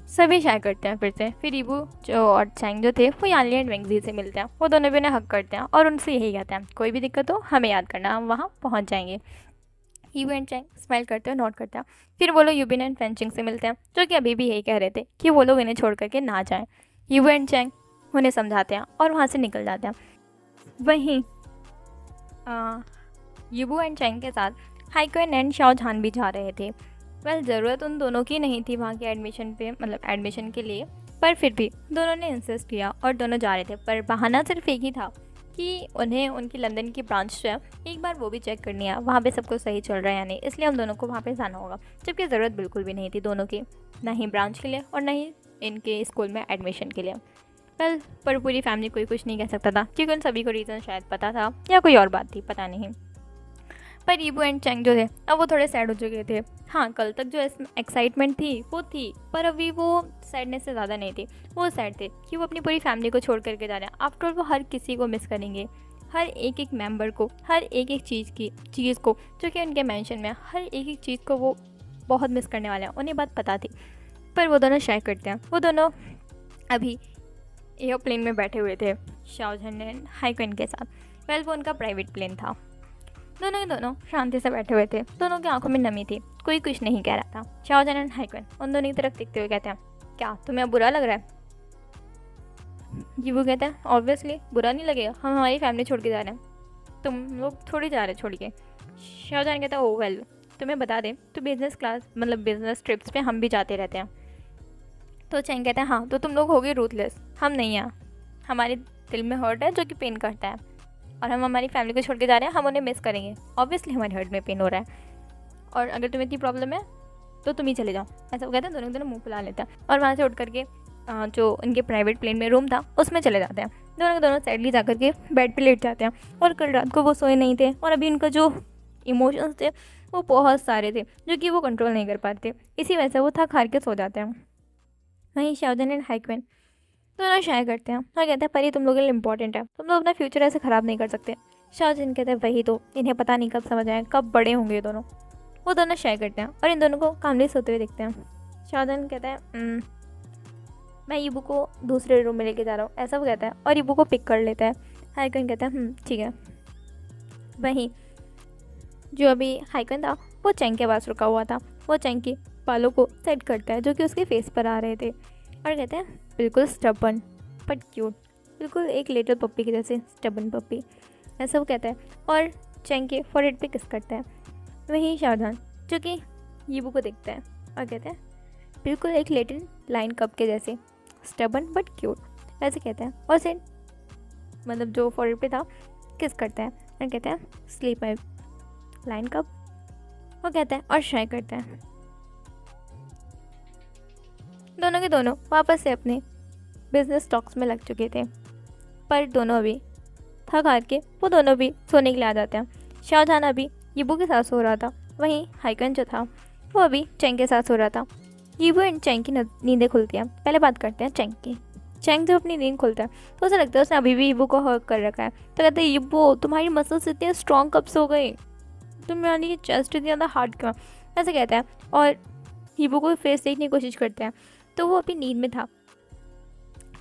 Speaker 1: सभी शाय करते हैं फिर यूबू जो और चैंग जो थे वो यानली एंड मैंगजी से मिलते हैं। वो दोनों भी उन्हें हक करते हैं और उनसे यही कहते हैं कोई भी दिक्कत हो हमें याद करना, हम वहाँ पहुँच जाएंगे। यूबू एंड चैंग स्माइल करते हैं, नोट करते हैं। फिर वो लोग यूबिन एंड फेंचिंग से मिलते हैं जो कि अभी भी यही कह रहे थे कि वो लोग इन्हें छोड़ करके ना जाएं। यूबू एंड चैंग उन्हें समझाते हैं और वहाँ से निकल जाते हैं। वहीं यूबू एंड चैंग के साथ हाइक्वेन एंड शाओजहान भी जा रहे थे। ज़रूरत उन दोनों की नहीं थी वहाँ के एडमिशन के लिए, पर फिर भी दोनों ने इंसिस्ट किया और दोनों जा रहे थे। पर बहाना सिर्फ एक ही था कि उन्हें उनकी लंदन की ब्रांच जो है एक बार वो भी चेक करनी है, वहाँ पे सब कुछ सही चल रहा है या नहीं, इसलिए हम दोनों को वहाँ पे जाना होगा। जबकि ज़रूरत बिल्कुल भी नहीं थी दोनों की, ना ही ब्रांच के लिए और ना ही इनके स्कूल में एडमिशन के लिए। पर पूरी फैमिली कोई कुछ नहीं कह सकता था क्योंकि उन सभी को रीज़न शायद पता था या कोई और बात थी, पता नहीं। पर ईबू एंड चैंग जो थे अब वो थोड़े सैड हो चुके थे। हाँ, कल तक जो एक्साइटमेंट थी वो थी, पर अभी वो सैडनेस से ज़्यादा नहीं थी। वो सैड थे कि वो अपनी पूरी फैमिली को छोड़ करके जा रहे हैं। आफ्टर ऑल वो हर किसी को मिस करेंगे, हर एक एक मेंबर को, हर एक एक चीज़ को जो कि उनके मेंशन में है, हर एक एक चीज़ को वो बहुत मिस करने वाले हैं। उन्हें बात पता थी, पर वो दोनों शेयर करते हैं। वो दोनों अभी एयरप्लेन में बैठे हुए थे शाओजन एंड हाइक्विन के साथ। वेल, वो उनका प्राइवेट प्लेन था। दोनों के दोनों शांति से बैठे हुए थे। दोनों की आंखों में नमी थी, कोई कुछ नहीं कह रहा था। शाओजन एंड हाइक्विन उन दोनों की तरफ देखते हुए कहते हैं, क्या तुम्हें बुरा लग रहा है? वो कहते हैं, ऑब्वियसली बुरा नहीं लगेगा, हम हमारी फैमिली छोड़ के जा रहे हैं, तुम लोग थोड़ी जा रहे छोड़ के। शाओजन कहता है, ओ वेल, तुम्हें बता दें तो बिज़नेस क्लास मतलब बिज़नेस ट्रिप्स पे हम भी जाते रहते हैं। तो चैंग कहते हैं, हाँ तो तुम लोग हो गए रूथलेस, हम नहीं हैं। हमारे दिल में हर्ट है जो कि पेन करता है, और हम हमारी फैमिली को छोड़ के जा रहे हैं, हम उन्हें मिस करेंगे। ऑब्वियसली हमारे हर्ट में पेन हो रहा है, और अगर तुम्हें इतनी प्रॉब्लम है तो तुम ही चले जाओ। ऐसा वो कहते हैं। दोनों मुंह फुला लेते हैं और वहाँ से उठ करके जो उनके प्राइवेट प्लेन में रूम था उसमें चले जाते हैं। दोनों के दोनों सैडली जा करके बेड पे लेट जाते हैं। और कल रात को वो सोए नहीं थे, और अभी उनका जो इमोशंस थे वो बहुत सारे थे जो कि वो कंट्रोल नहीं कर पाते। इसी वजह से वो थक हार के सो जाते हैं। वहीं शाओजन एंड हाइक्विन दोनों शेयर करते हैं और कहते हैं, पर ये तुम लोगों के लिए इंपॉर्टेंट है, तुम लोग अपना फ्यूचर ऐसे ख़राब नहीं कर सकते। शाओजन कहते हैं, वही तो, इन्हें पता नहीं कब समझ आए, कब बड़े होंगे ये दोनों। वो दोनों शेयर करते हैं और इन दोनों को कामली सोते हुए देखते हैं। शाओजन कहता है, मैं ईबू को दूसरे रूम में लेके जा रहा हूँ, ऐसा वो कहता है, और ईबू को पिक कर लेता है। हाइक्विन कहता है, ठीक है। वहीं जो अभी हाइक्विन था वो चैंग के पास रुका हुआ था। वो चैंग के बालों को सेट करता है जो कि उसके फेस पर आ रहे थे, और कहते हैं, बिल्कुल स्टबन बट क्यूट, बिल्कुल एक लिटिल पप्पी की जैसे स्टबन पप्पी, ऐसा वो कहता है। और चैंग के फॉरहेड पे किस करता है। वहीं शाओजन जो कि ईबू को देखता है और कहता है, बिल्कुल एक लिटिल लाइन कप के जैसे स्टबन बट क्यूट, ऐसे कहता है। और से मतलब जो फॉरहेड पे था किस करता है और कहता है, स्लीप माई लाइन कप, वो कहता है और शाय करता है। दोनों के दोनों वापस से अपने बिजनेस टॉक्स में लग चुके थे, पर दोनों अभी थक हार के वो दोनों भी सोने के लिए आ जाते हैं। शाओजन अभी यीबू के साथ सो रहा था। वहीं हाइक्विन जो था वो अभी चैंग के साथ सो रहा था। यीबू एंड चैंग की नींदें खुलती हैं। पहले बात करते हैं चैंग की। चैंग जब अपनी नींद खुलता है तो उसे लगता है उसने अभी भी यीबू को हर्क कर रखा है। तो कहते हैं, यीबू तुम्हारी मसल्स इतने स्ट्रॉन्ग कब से हो गई, तुम्हारी चेस्ट इतनी ज़्यादा हार्ड क्यों, ऐसे कहता है। और यीबू को फेस देखने की कोशिश करते हैं तो वो अपनी नींद में था।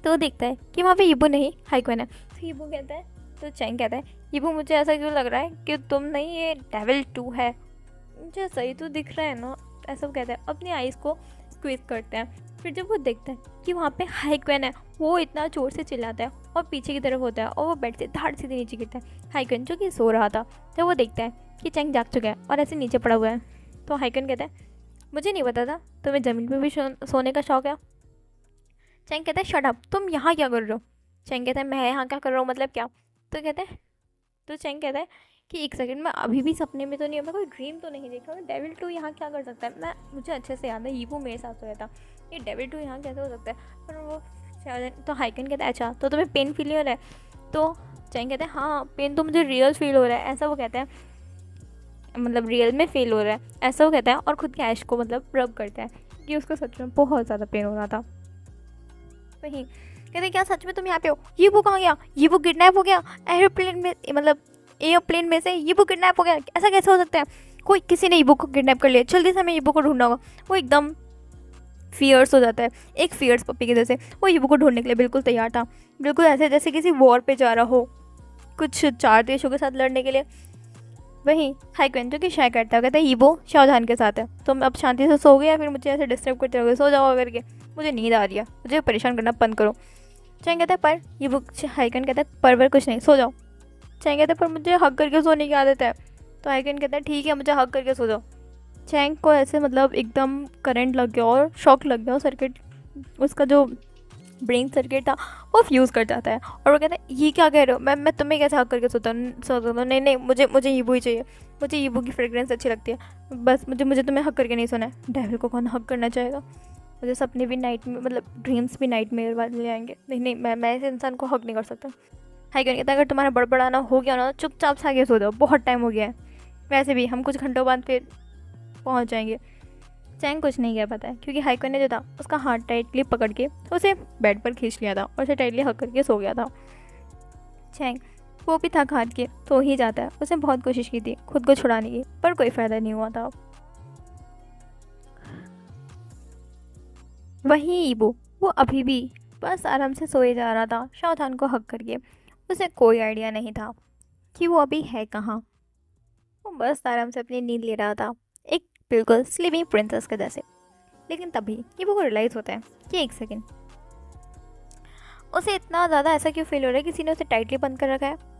Speaker 1: तो वो देखता है कि वहाँ पे यीबू नहीं हाइक्विन है। तो यीबू कहता है, तो चैंग कहता है, यीबू मुझे ऐसा क्यों लग रहा है कि तुम नहीं, ये डेविल 2 है, मुझे सही तो दिख रहा है ना, ऐसा वो कहता है। अपनी आइज़ को स्क्वीज करते हैं। फिर जब वो देखता है कि वहाँ पे हाइक्विन है, वो इतना जोर से चिल्लाता है और पीछे की तरफ होता है और वो बेड से धाड़ सीधे नीचे गिरता है। हाइक्विन जो कि सो रहा था, जब वो देखता है कि चैंग जाग चुका है और ऐसे नीचे पड़ा हुआ है, तो हाइक्विन कहता है, मुझे नहीं पता था तुम्हें ज़मीन पे भी सोने का शौक है। चैंग कहता है, शट अप, तुम यहाँ क्या कर रहे हो। चैंग कहता है, मैं यहाँ क्या कर रहा हूँ मतलब क्या। तो कहते हैं, तो चैंग कहता है कि एक सेकंड, मैं अभी भी सपने में तो नहीं हूँ, मैं कोई ड्रीम तो नहीं देख रहा हूँ, डेविल 2 यहाँ क्या कर सकता है। मैं मुझे अच्छे से याद है यीबू मेरे साथ सोया था, ये डेविल 2 यहाँ कैसे हो सकता है। पर वो तो हाइक्विन कहता है, अच्छा तो तुम्हें पेन फील हो रहा है। तो चैंग कहता है, हाँ पेन तो मुझे रियल फील हो रहा है, ऐसा वो कहता है, मतलब रियल में फील हो रहा है, ऐसा वो कहता है। और खुद के ऐश को मतलब रब करता है कि उसको सच में बहुत ज़्यादा पेन हो रहा था। वहीं कहते, क्या सच में तुम यहाँ पे हो, ये वो कहाँ गया, ये वो किडनैप हो गया एरोप्लेन में, मतलब एयरप्लेन में से ये वो किडनैप हो गया, ऐसा कैसे हो सकता है, कोई किसी ने ईबू को किडनैप कर लिया, जल्दी से हमें ईबू को ढूंढना होगा। वो एकदम फियर्स हो जाता है, एक फियर्स पप्पी के जैसे। वो ईबू को ढूंढने के लिए बिल्कुल तैयार था, बिल्कुल ऐसे जैसे किसी वॉर पे जा रहा हो, कुछ 4 देशों के साथ लड़ने के लिए। वहीं हाइक्विन जो कि शाय करता है, कहता है, ईबो शाओजन के साथ है, तुम अब शांति से सो गए या फिर मुझे ऐसे डिस्टर्ब करते रहोगे, सो जाओ करके, मुझे नींद आ रही है, मुझे परेशान करना बंद करो। चैंग कहता है, पर ईबो, हाइक्विन कहता है, पर कुछ नहीं, सो जाओ। चैंग कहता है, पर मुझे हक करके सोने की आदत है। तो हाइक्विन कहता है, ठीक है, मुझे हक करके सो जाओ। चैंग को ऐसे मतलब एकदम करंट लग गया और शॉक लग गया, और सर्किट, उसका जो ब्रेन सर्किट था वो फ्यूज़ कर जाता है। और वो कहता है, ये क्या कह रहे हो, मैं तुम्हें कैसे हक करके सोता हूँ, नहीं नहीं, मुझे ईबू ही चाहिए, मुझे ईबू की फ्रेग्रेंस अच्छी लगती है, बस मुझे तुम्हें हक करके नहीं सोना है। डेविल को कौन हक करना चाहेगा, मुझे सपने भी नाइट में, मतलब ड्रीम्स भी नाइट में वाले आएंगे, नहीं मैं ऐसे इंसान को हक नहीं कर सकता। हाइक्विन कहता है, अगर तुम्हारा बड़बड़ाना हो गया ना, चुपचाप से आगे सो जाओ, बहुत टाइम हो गया है। वैसे भी हम कुछ घंटों बाद फिर पहुंच जाएंगे। चैंग कुछ नहीं कह पाता है क्योंकि हाइक्विन ने जो था उसका हाथ टाइटली पकड़ के उसे बेड पर खींच लिया था और उसे टाइटली हक करके सो गया था। चैंग वो भी थक हार के सो ही जाता है। उसने बहुत कोशिश की थी खुद को छुड़ाने की, पर कोई फ़ायदा नहीं हुआ था। वहीं ईबो, वो अभी भी बस आराम से सोए जा रहा था शाओथान को हक करके। उसे कोई आइडिया नहीं था कि वो अभी है कहाँ। वो बस आराम से अपनी नींद ले रहा था, एक बिल्कुल स्लीपिंग प्रिंसेस के जैसे। लेकिन तभी ईबो को रियलाइज़ होता है कि एक सेकेंड, उसे इतना ज़्यादा ऐसा क्यों फील हो रहा है, किसी ने उसे टाइटली बंद कर रखा है।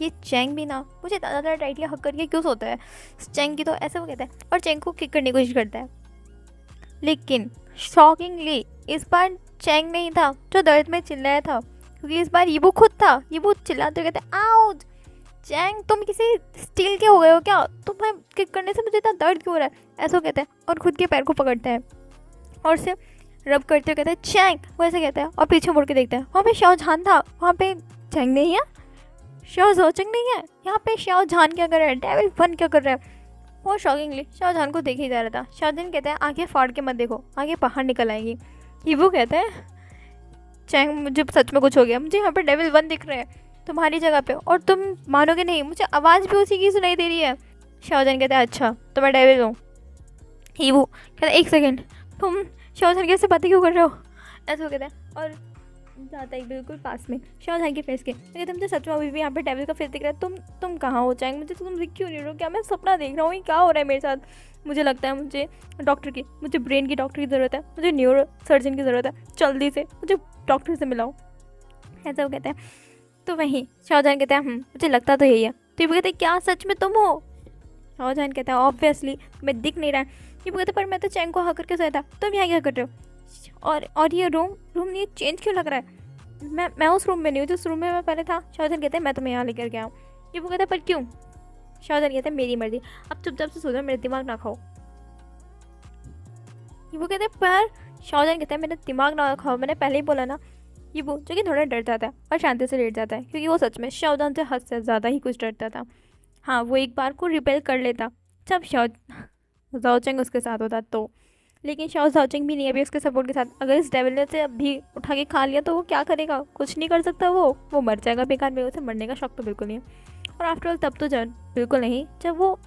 Speaker 1: ये चैंग भी ना मुझे इतना ज़्यादा टाइटली हक करके क्यों सोता है। चैंग की तो ऐसे वो कहता है और चैंग को किक करने की कोशिश करता है। लेकिन शॉकिंगली इस बार चैंग नहीं था जो दर्द में चिल्लाया था, क्योंकि इस बार ईबो खुद था। ईबो चिल्लाते हुए कहता है, आउच चैंग, तुम किसी स्टील के हो गए हो क्या, तुम्हें किक करने से मुझे इतना दर्द क्यों हो रहा है, ऐसा कहता है और खुद के पैर को पकड़ता है और उसे रब करते हुए कहता है चैंग, वो ऐसे कहता है और पीछे मुड़ के देखता है। वहाँ पे शाओझान था, वहाँ पे चैंग नहीं है, शाओ जोचंग नहीं है, यहाँ पे शाओझान क्या कर रहा है, डेविल वन क्या कर रहा है। वो शॉकिंगली शाओझान को देखे ही जा रहा था। शाओझान कहता है आंखें फाड़ के मत देखो, आगे बाहर निकल आएगी। ईबो कहता है चैंग, मुझे सच में कुछ हो गया, मुझे यहाँ पे डेविल वन दिख रहा है तुम्हारी जगह पे, और तुम मानोगे नहीं मुझे आवाज़ भी उसी की सुनाई दे रही है। शाओझान कहता है अच्छा तो मैं डेविल हूँ। ईबो कहता है एक सेकेंड, तुम शाओझान कैसे बातें क्यों कर रहे हो, ऐसा कहता है और जाता है बिल्कुल पास में शाओझान के फेस के। कहते मुझे सच में अभी भी यहाँ पे डेविल का फेस दिख रहा है, तुम कहाँ हो चैंग, मुझे तुम दिख क्यों नहीं रहे हो, क्या मैं सपना देख रहा हूँ, ये क्या हो रहा है मेरे साथ। मुझे लगता है मुझे मुझे ब्रेन की डॉक्टर की ज़रूरत है, मुझे न्यूरो सर्जन की ज़रूरत है, जल्दी से मुझे डॉक्टर से मिलाओ, ऐसा वो कहता है। तो वहीं शाओझान कहता है मुझे लगता तो यही है। तो वो कहते हैं क्या सच में तुम हो। शाओझान कहता है ऑब्वियसली मैं दिख नहीं रहा है। ये वो कहते पर मैं तो चैंग को हक करके सोया था, तुम यहाँ क्या कर रहे हो, और ये रूम ये चेंज क्यों लग रहा है, मैं उस रूम में नहीं हूँ जिस रूम में मैं पहले था। शाओझान कहते हैं मैं तुम्हें यहाँ लेकर गया हूँ। ये वो कहता है पर क्यों। शाओझान कहते हैं मेरी मर्जी, अब चुपचाप से सो जाओ, मेरा दिमाग ना खाओ। ये वो कहते हैं पर शाओझान कहता है मेरा दिमाग ना खाओ, मैंने पहले ही बोला ना। ये वो जो कि थोड़ा डर जाता है और शांति से लेट जाता है, क्योंकि वो सच में शाओझान से हद से ज़्यादा ही कुछ डरता था। हाँ वो एक बार को रिपेल कर लेता जब जाओचेंग उसके साथ होता तो, लेकिन शाओ जाओचेंग भी नहीं अभी उसके सपोर्ट के साथ। अगर इस डेविल ने से अभी उठा के खा लिया तो वो क्या करेगा, कुछ नहीं कर सकता, वो मर जाएगा बेकार में, उसे मरने का शौक तो बिल्कुल नहीं है। और आफ्टर ऑल तब तो जब बिल्कुल नहीं, जब वो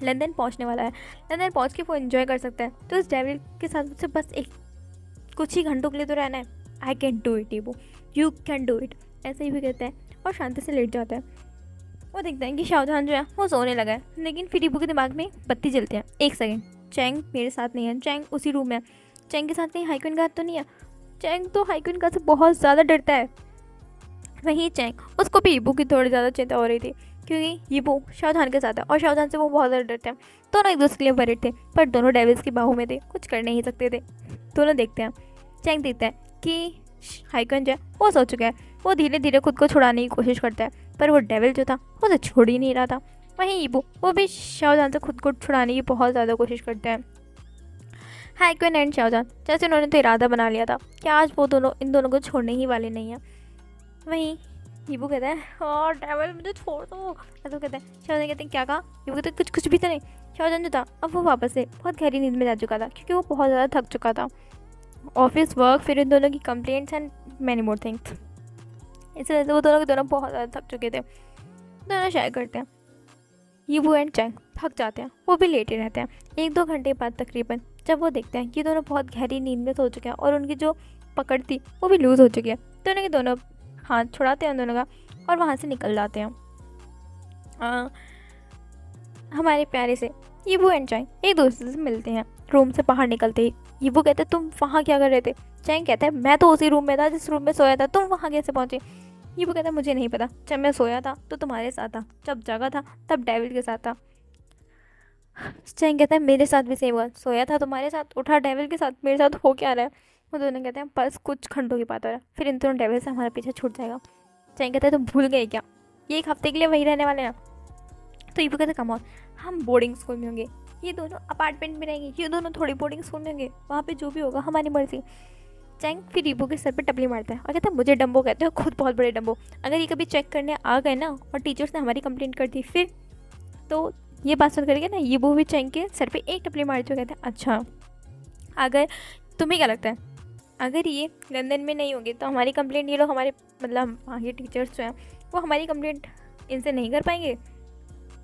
Speaker 1: लंदन पहुंचने वाला है, लंदन पहुंच के वो इन्जॉय कर सकता है, तो इस डेविल के साथ मुझसे बस एक कुछ ही घंटों के लिए तो रहना है। आई कैन डू इट ईबो, यू कैन डू इट, ऐसे ही भी कहता है और शांति से लेट जाता है। वो देखते हैं कि शाओझान जो है वो सोने लगा है, लेकिन फिर ईबो के दिमाग में बत्ती जलती है। एक सेकेंड, चैंग मेरे साथ नहीं है, चैंग उसी रूम में है, चैंग के साथ कहीं हाइक्विन का तो नहीं है। चैंग तो हाइक्विन का से बहुत ज़्यादा डरता है। वहीं चैंग, उसको भी ईबो की थोड़ी ज़्यादा चिंता हो रही थी, क्योंकि ईबो शाओझान के साथ है और शाओझान से वो बहुत ज़्यादा डरते हैं। दोनों एक दूसरे के लिए वरिड थे, पर दोनों डेविल्स की बाहों में थे, कुछ कर नहीं सकते थे। दोनों देखते हैं, चैंग देखता है कि हाइक्विन जो है वो सो चुका है। वो धीरे धीरे खुद को छुड़ाने की कोशिश करता है, पर वो डेविल जो था वो उसे छोड़ ही नहीं रहा था। वहीं ईबो, वो भी शाओझान से खुद को छुड़ाने की बहुत ज़्यादा कोशिश करते हैं। हाइक्विन एंड शाओझान जैसे उन्होंने तो इरादा बना लिया था कि आज वो दोनों इन दोनों को छोड़ने ही वाले नहीं हैं। वहीं ईबो कहता है और डेविल मुझे छोड़ दो, ऐसा कहते हैं। शाओझान कहते हैं क्या कहा। ईबो कहते हैं कुछ भी तो नहीं। शाओझान जो था अब वो वापस से बहुत गहरी नींद में जा चुका था, क्योंकि वो बहुत ज़्यादा थक चुका था, ऑफिस वर्क, फिर इन दोनों की complaints and many more things. इस वजह से वो दोनों के दोनों बहुत ज़्यादा थक चुके थे। दोनों शेयर करते हैं, ईबो एंड चैंग थक जाते हैं, वो भी लेटे रहते हैं। 1-2 घंटे बाद तकरीबन जब वो देखते हैं कि दोनों बहुत गहरी नींद में सो चुके हैं और उनकी जो पकड़ थी वो भी लूज़ हो चुकी है, दोनों के दोनों हाथ छुड़ाते हैं उन दोनों का और वहाँ से निकल जाते हैं। हमारे प्यारे से ईबो एंड चैंग एक दूसरे से मिलते हैं। रूम से बाहर निकलते ही ईबो कहते हैं तुम वहाँ क्या कर रहे थे। चैंग कहता है मैं तो उसी रूम में था जिस रूम में सोया था, तुम वहाँ कैसे पहुँचे। ईबो कहता है मुझे नहीं पता, जब मैं सोया था तो तुम्हारे साथ था, जब जगा था तब डेविल के साथ था। चैंग कहता है मेरे साथ भी सेम हुआ, सोया था तुम्हारे साथ, उठा डेविल के साथ, मेरे साथ हो क्या रहा है। वो दोनों कहते हैं बस कुछ घंटों की बात हो रहा है, फिर इन दोनों डेविल से हमारा पीछे छूट जाएगा। चैंग कहता है तुम भूल गए क्या, ये 1 हफ्ते के लिए वहीं रहने वाले हैं। तो ईबो कहते कम ऑन, हम बोर्डिंग स्कूल में होंगे, ये दोनों अपार्टमेंट में रहेंगे, ये दोनों थोड़ी बोर्डिंग स्कूल में होंगे, वहाँ पे जो भी होगा हमारी मर्जी। चैंग फिर ईबो के सर पे टपली मारता है और कहता है मुझे डम्बो कहते हो, खुद बहुत बड़े डम्बो, अगर ये कभी चेक करने आ गए ना और टीचर्स ने हमारी कंप्लेंट कर दी फिर तो ये बात सुन करके ना यीबू भी चैंग के सर पे एक टपली मार जो कहते हैं अच्छा, अगर तुम्हें क्या लगता है अगर ये लंदन में नहीं होंगे तो हमारी कंप्लेंट ये लोग हमारे मतलब आगे टीचर्स जो हैं वो हमारी कंप्लेंट इनसे नहीं कर पाएंगे।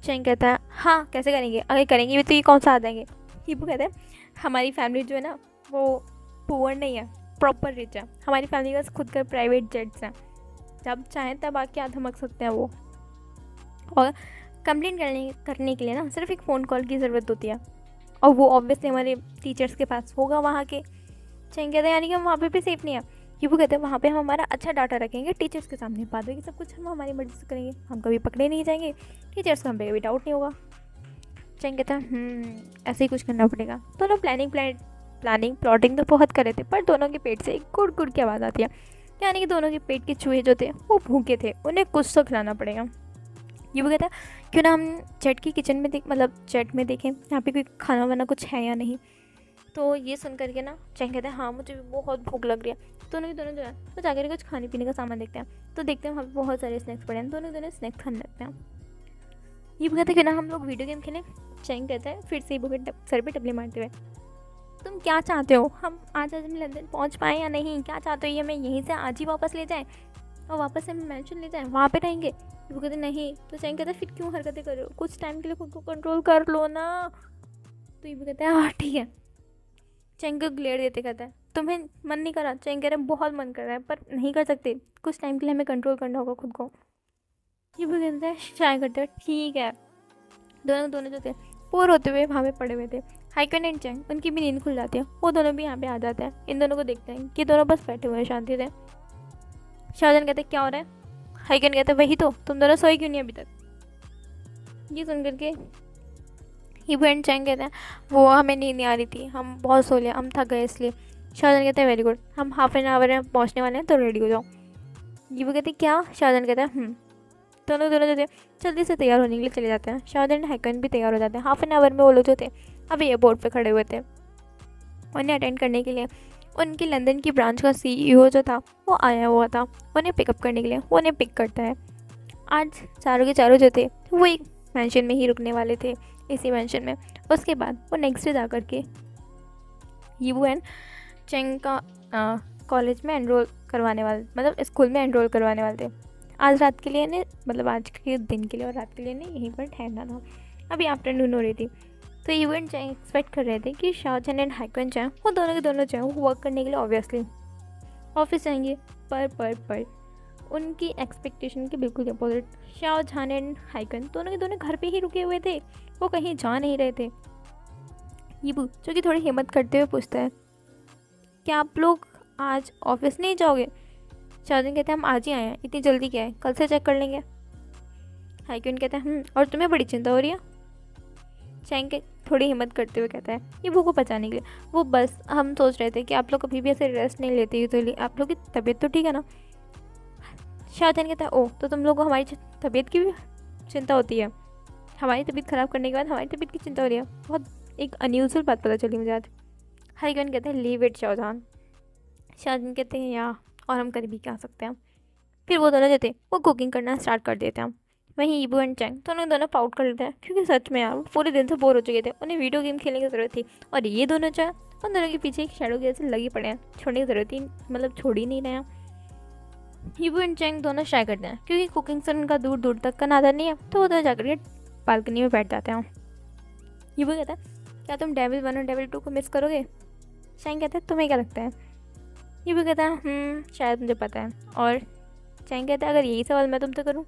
Speaker 1: चैंग कहता है हाँ कैसे करेंगे, अगर करेंगे भी तो ये कौन सा आ जाएंगे। यीबू कहता है हमारी फैमिली जो है ना वो पुअर नहीं है, प्रॉपर रिच है। हमारी फैमिली का खुद का प्राइवेट जेट्स हैं, जब चाहें तब आके धमक सकते हैं वो। और कंप्लेंट करने के लिए ना सिर्फ एक फ़ोन कॉल की ज़रूरत होती है, और वो ऑब्वियसली हमारे टीचर्स के पास होगा वहाँ के। चैंग कहते हैं यानी कि हम वहाँ पे भी सेफ़ नहीं है। यीबू कहते हैं वहाँ पे हम हमारा अच्छा डाटा रखेंगे टीचर्स के सामने, बाद में सब कुछ हम हमारी मर्ज़ी से करेंगे, हम कभी पकड़े नहीं जाएंगे, टीचर्स को हम पे कभी डाउट नहीं होगा। चैंग कहता है ऐसे ही कुछ करना पड़ेगा। दोनों प्लानिंग प्लॉटिंग तो बहुत कर रहे थे, पर दोनों के पेट से एक गुड़ गुड़ की आवाज़ आती है, यानी कि दोनों के पेट के चूहे जो थे वो भूखे थे, उन्हें कुछ तो खिलाना पड़ेगा। ये वो कहता है क्यों ना हम जेट की किचन में मतलब जेट में देखें यहाँ पे कोई खाना वाना कुछ है या नहीं। तो ये सुन करके ना चैंग कहते हैं हाँ मुझे भी बहुत भूख लग रही है। दोनों जो है तो जाकर कुछ खाने पीने का सामान देखते हैं, तो देखते हैं वहाँ पे बहुत सारे स्नैक्स पड़े हैं, दोनों स्नैक्स खाने लगते हैं। ये वो कहते हैं कि ना हम लोग वीडियो गेम खेलें। चैंग कहता है फिर से ये सर पे टपली मारते हुए तुम क्या चाहते हो, हम आज हम लंदन पहुँच पाएँ या नहीं, क्या चाहते हो ये हमें यहीं से आज ही वापस ले जाएँ और वापस से मैंशन ले जाएँ, वहाँ पे रहेंगे। वो कहते नहीं। तो चैंग कहता है फिर क्यों हरकतें कर रहे हो, कुछ टाइम के लिए खुद को कंट्रोल कर लो ना। तो ये भी कहता है हाँ ठीक है। चैंग को ग्लेयर देते कहता है तुम्हें मन नहीं कर रहा। चैंग कह रहा है बहुत मन कर रहा है पर नहीं कर सकते, कुछ टाइम के लिए हमें कंट्रोल करना होगा खुद को। ये भी कहता है ट्राई करते हो ठीक है। दोनों जो थे बोर होते हुए वहाँ पे पड़े हुए थे। हाइकन एंड चैंग उनकी भी नींद खुल जाती है, वो दोनों भी यहाँ पे आ जाते हैं, इन दोनों को देखते हैं कि दोनों बस बैठे हुए हैं शांति से। शाहजहान कहते क्या हो रहा है। हाइकन कहते वही तो, तुम दोनों सोए क्यों नहीं अभी तक। ये सुन करके हीबू एंड चैंग कहते हैं वो हमें नींद नहीं आ रही थी, हम बहुत सो लिया, हम थक गए इसलिए। शाहजहान कहते हैं वेरी गुड, हम हाफ एन आवर में पहुँचने वाले हैं तो रेडी हो जाओ। हीबू कहते क्या। शाहजहान कहता है दोनों जो थे जल्दी से तैयार होने के लिए चले जाते हैं। शाहजहान एंड हाइकन भी तैयार हो जाते हैं। हाफ एन आवर में वो लोग जो थे अभी एयरपोर्ट पे खड़े हुए थे उन्हें अटेंड करने के लिए। उनकी लंदन की ब्रांच का CEO जो था वो आया हुआ था उन्हें पिकअप करने के लिए, वो उन्हें पिक करता है। आज चारों के चारों जो थे वो एक मैंशन में ही रुकने वाले थे, इसी मैंशन में। उसके बाद वो नेक्स्ट डे जा कर के यीबू एंड चैंग का कॉलेज में एनरोल करवाने वाले, मतलब स्कूल में एनरोल करवाने वाले थे। आज रात के लिए ने मतलब आज के दिन के लिए और रात के लिए ने यहीं पर ठहरना था। अभी आफ्टरनून हो रही थी, तो यीबू एंड चैंग एक्सपेक्ट कर रहे थे कि शाहजहान एंड हाइकन चाहें वो दोनों के दोनों चाहें वो वर्क करने के लिए ऑब्वियसली ऑफिस जाएंगे। पर उनकी एक्सपेक्टेशन के बिल्कुल अपोजिट शाहजहान एंड हाइकन दोनों के दोनों घर पे ही रुके हुए थे, वो कहीं जा नहीं रहे थे। यीबू जो कि थोड़ी हिम्मत करते हुए पूछता है क्या आप लोग आज ऑफिस नहीं जाओगे। शाहजहान कहते हैं हम आज ही आए हैं, इतनी जल्दी क्या है, कल से चेक कर लेंगे। हाइकन कहता है और तुम्हें बड़ी चिंता हो रही है। चैंग के थोड़ी हिम्मत करते हुए कहता है ये वो को बचाने के लिए, वो बस हम सोच रहे थे कि आप लोग कभी भी ऐसे रेस्ट नहीं लेते तो आप लोग की तबीयत तो ठीक है ना। शाहजहान कहता है ओह तो तुम लोग को हमारी तबीयत की भी चिंता होती है, हमारी तबीयत ख़राब करने के बाद हमारी तबीयत की चिंता हो रही है, बहुत एक अनयूजुअल बात पता चली मुझे आज। हाइकन कहते हैं लीव इट शाहजहान। शाहजहान कहते हैं या और हम कर भी क्या सकते हैं। फिर वो दोनों जो थे वो कुकिंग करना स्टार्ट कर देते हैं। वहीं यीबू एंड चैंग दोनों पाउट कर लेते हैं क्योंकि सच में यार वो पूरे दिन से बोर हो चुके थे, उन्हें वीडियो गेम खेलने की ज़रूरत थी। और ये दोनों जो है उन दोनों के पीछे एक शैडो जैसे लगे पड़े हैं, छोड़ने की ज़रूरत ही मतलब छोड़ ही नहीं रहे हैं। यीबू एंड चैंग दोनों ट्राई करते हैं क्योंकि कुकिंग से उनका दूर दूर तक का नाता नहीं है, तो वो दोनों जाकर के बालकनी में बैठ जाते हैं। यीबू कहता है क्या तुम डेविल 1 और डेविल 2 को मिस करोगे। चैंग कहता है तुम्हें क्या लगता है। यीबू कहता है शायद मुझे पता है। और चैंग कहता है अगर यही सवाल मैं तुमसे करूँ,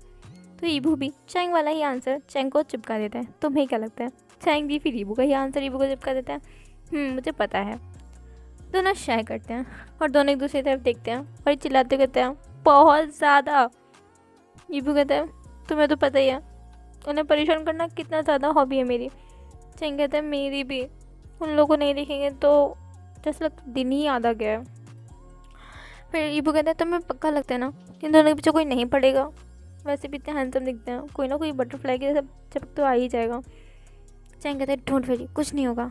Speaker 1: तो यीबू भी चैंग वाला ही आंसर चैंग को चिपका देता है तुम्हें क्या लगता है। चैंग भी फिर यीबू का ही आंसर यीबू को चिपका देता है मुझे पता है। दोनों शाय करते हैं और दोनों एक दूसरे की तरफ देखते हैं और चिल्लाते कहते हैं बहुत ज़्यादा। यीबू कहता है तुम्हें तो पता ही है उन्हें परेशान करना कितना ज़्यादा हॉबी है मेरी। चैंग कहता है मेरी भी, उन लोगों को नहीं देखेंगे तो जैसे लगता दिन ही याद आ गया है। फिर यीबू कहता है तुम्हें पक्का लगता है ना इन दोनों के पीछे कोई नहीं पड़ेगा, वैसे भी इतने हैंडसम दिखते हैं, कोई ना कोई बटरफ्लाई के जैसा जब तो आ ही जाएगा। चैंग कहता है डोंट वरी कुछ नहीं होगा।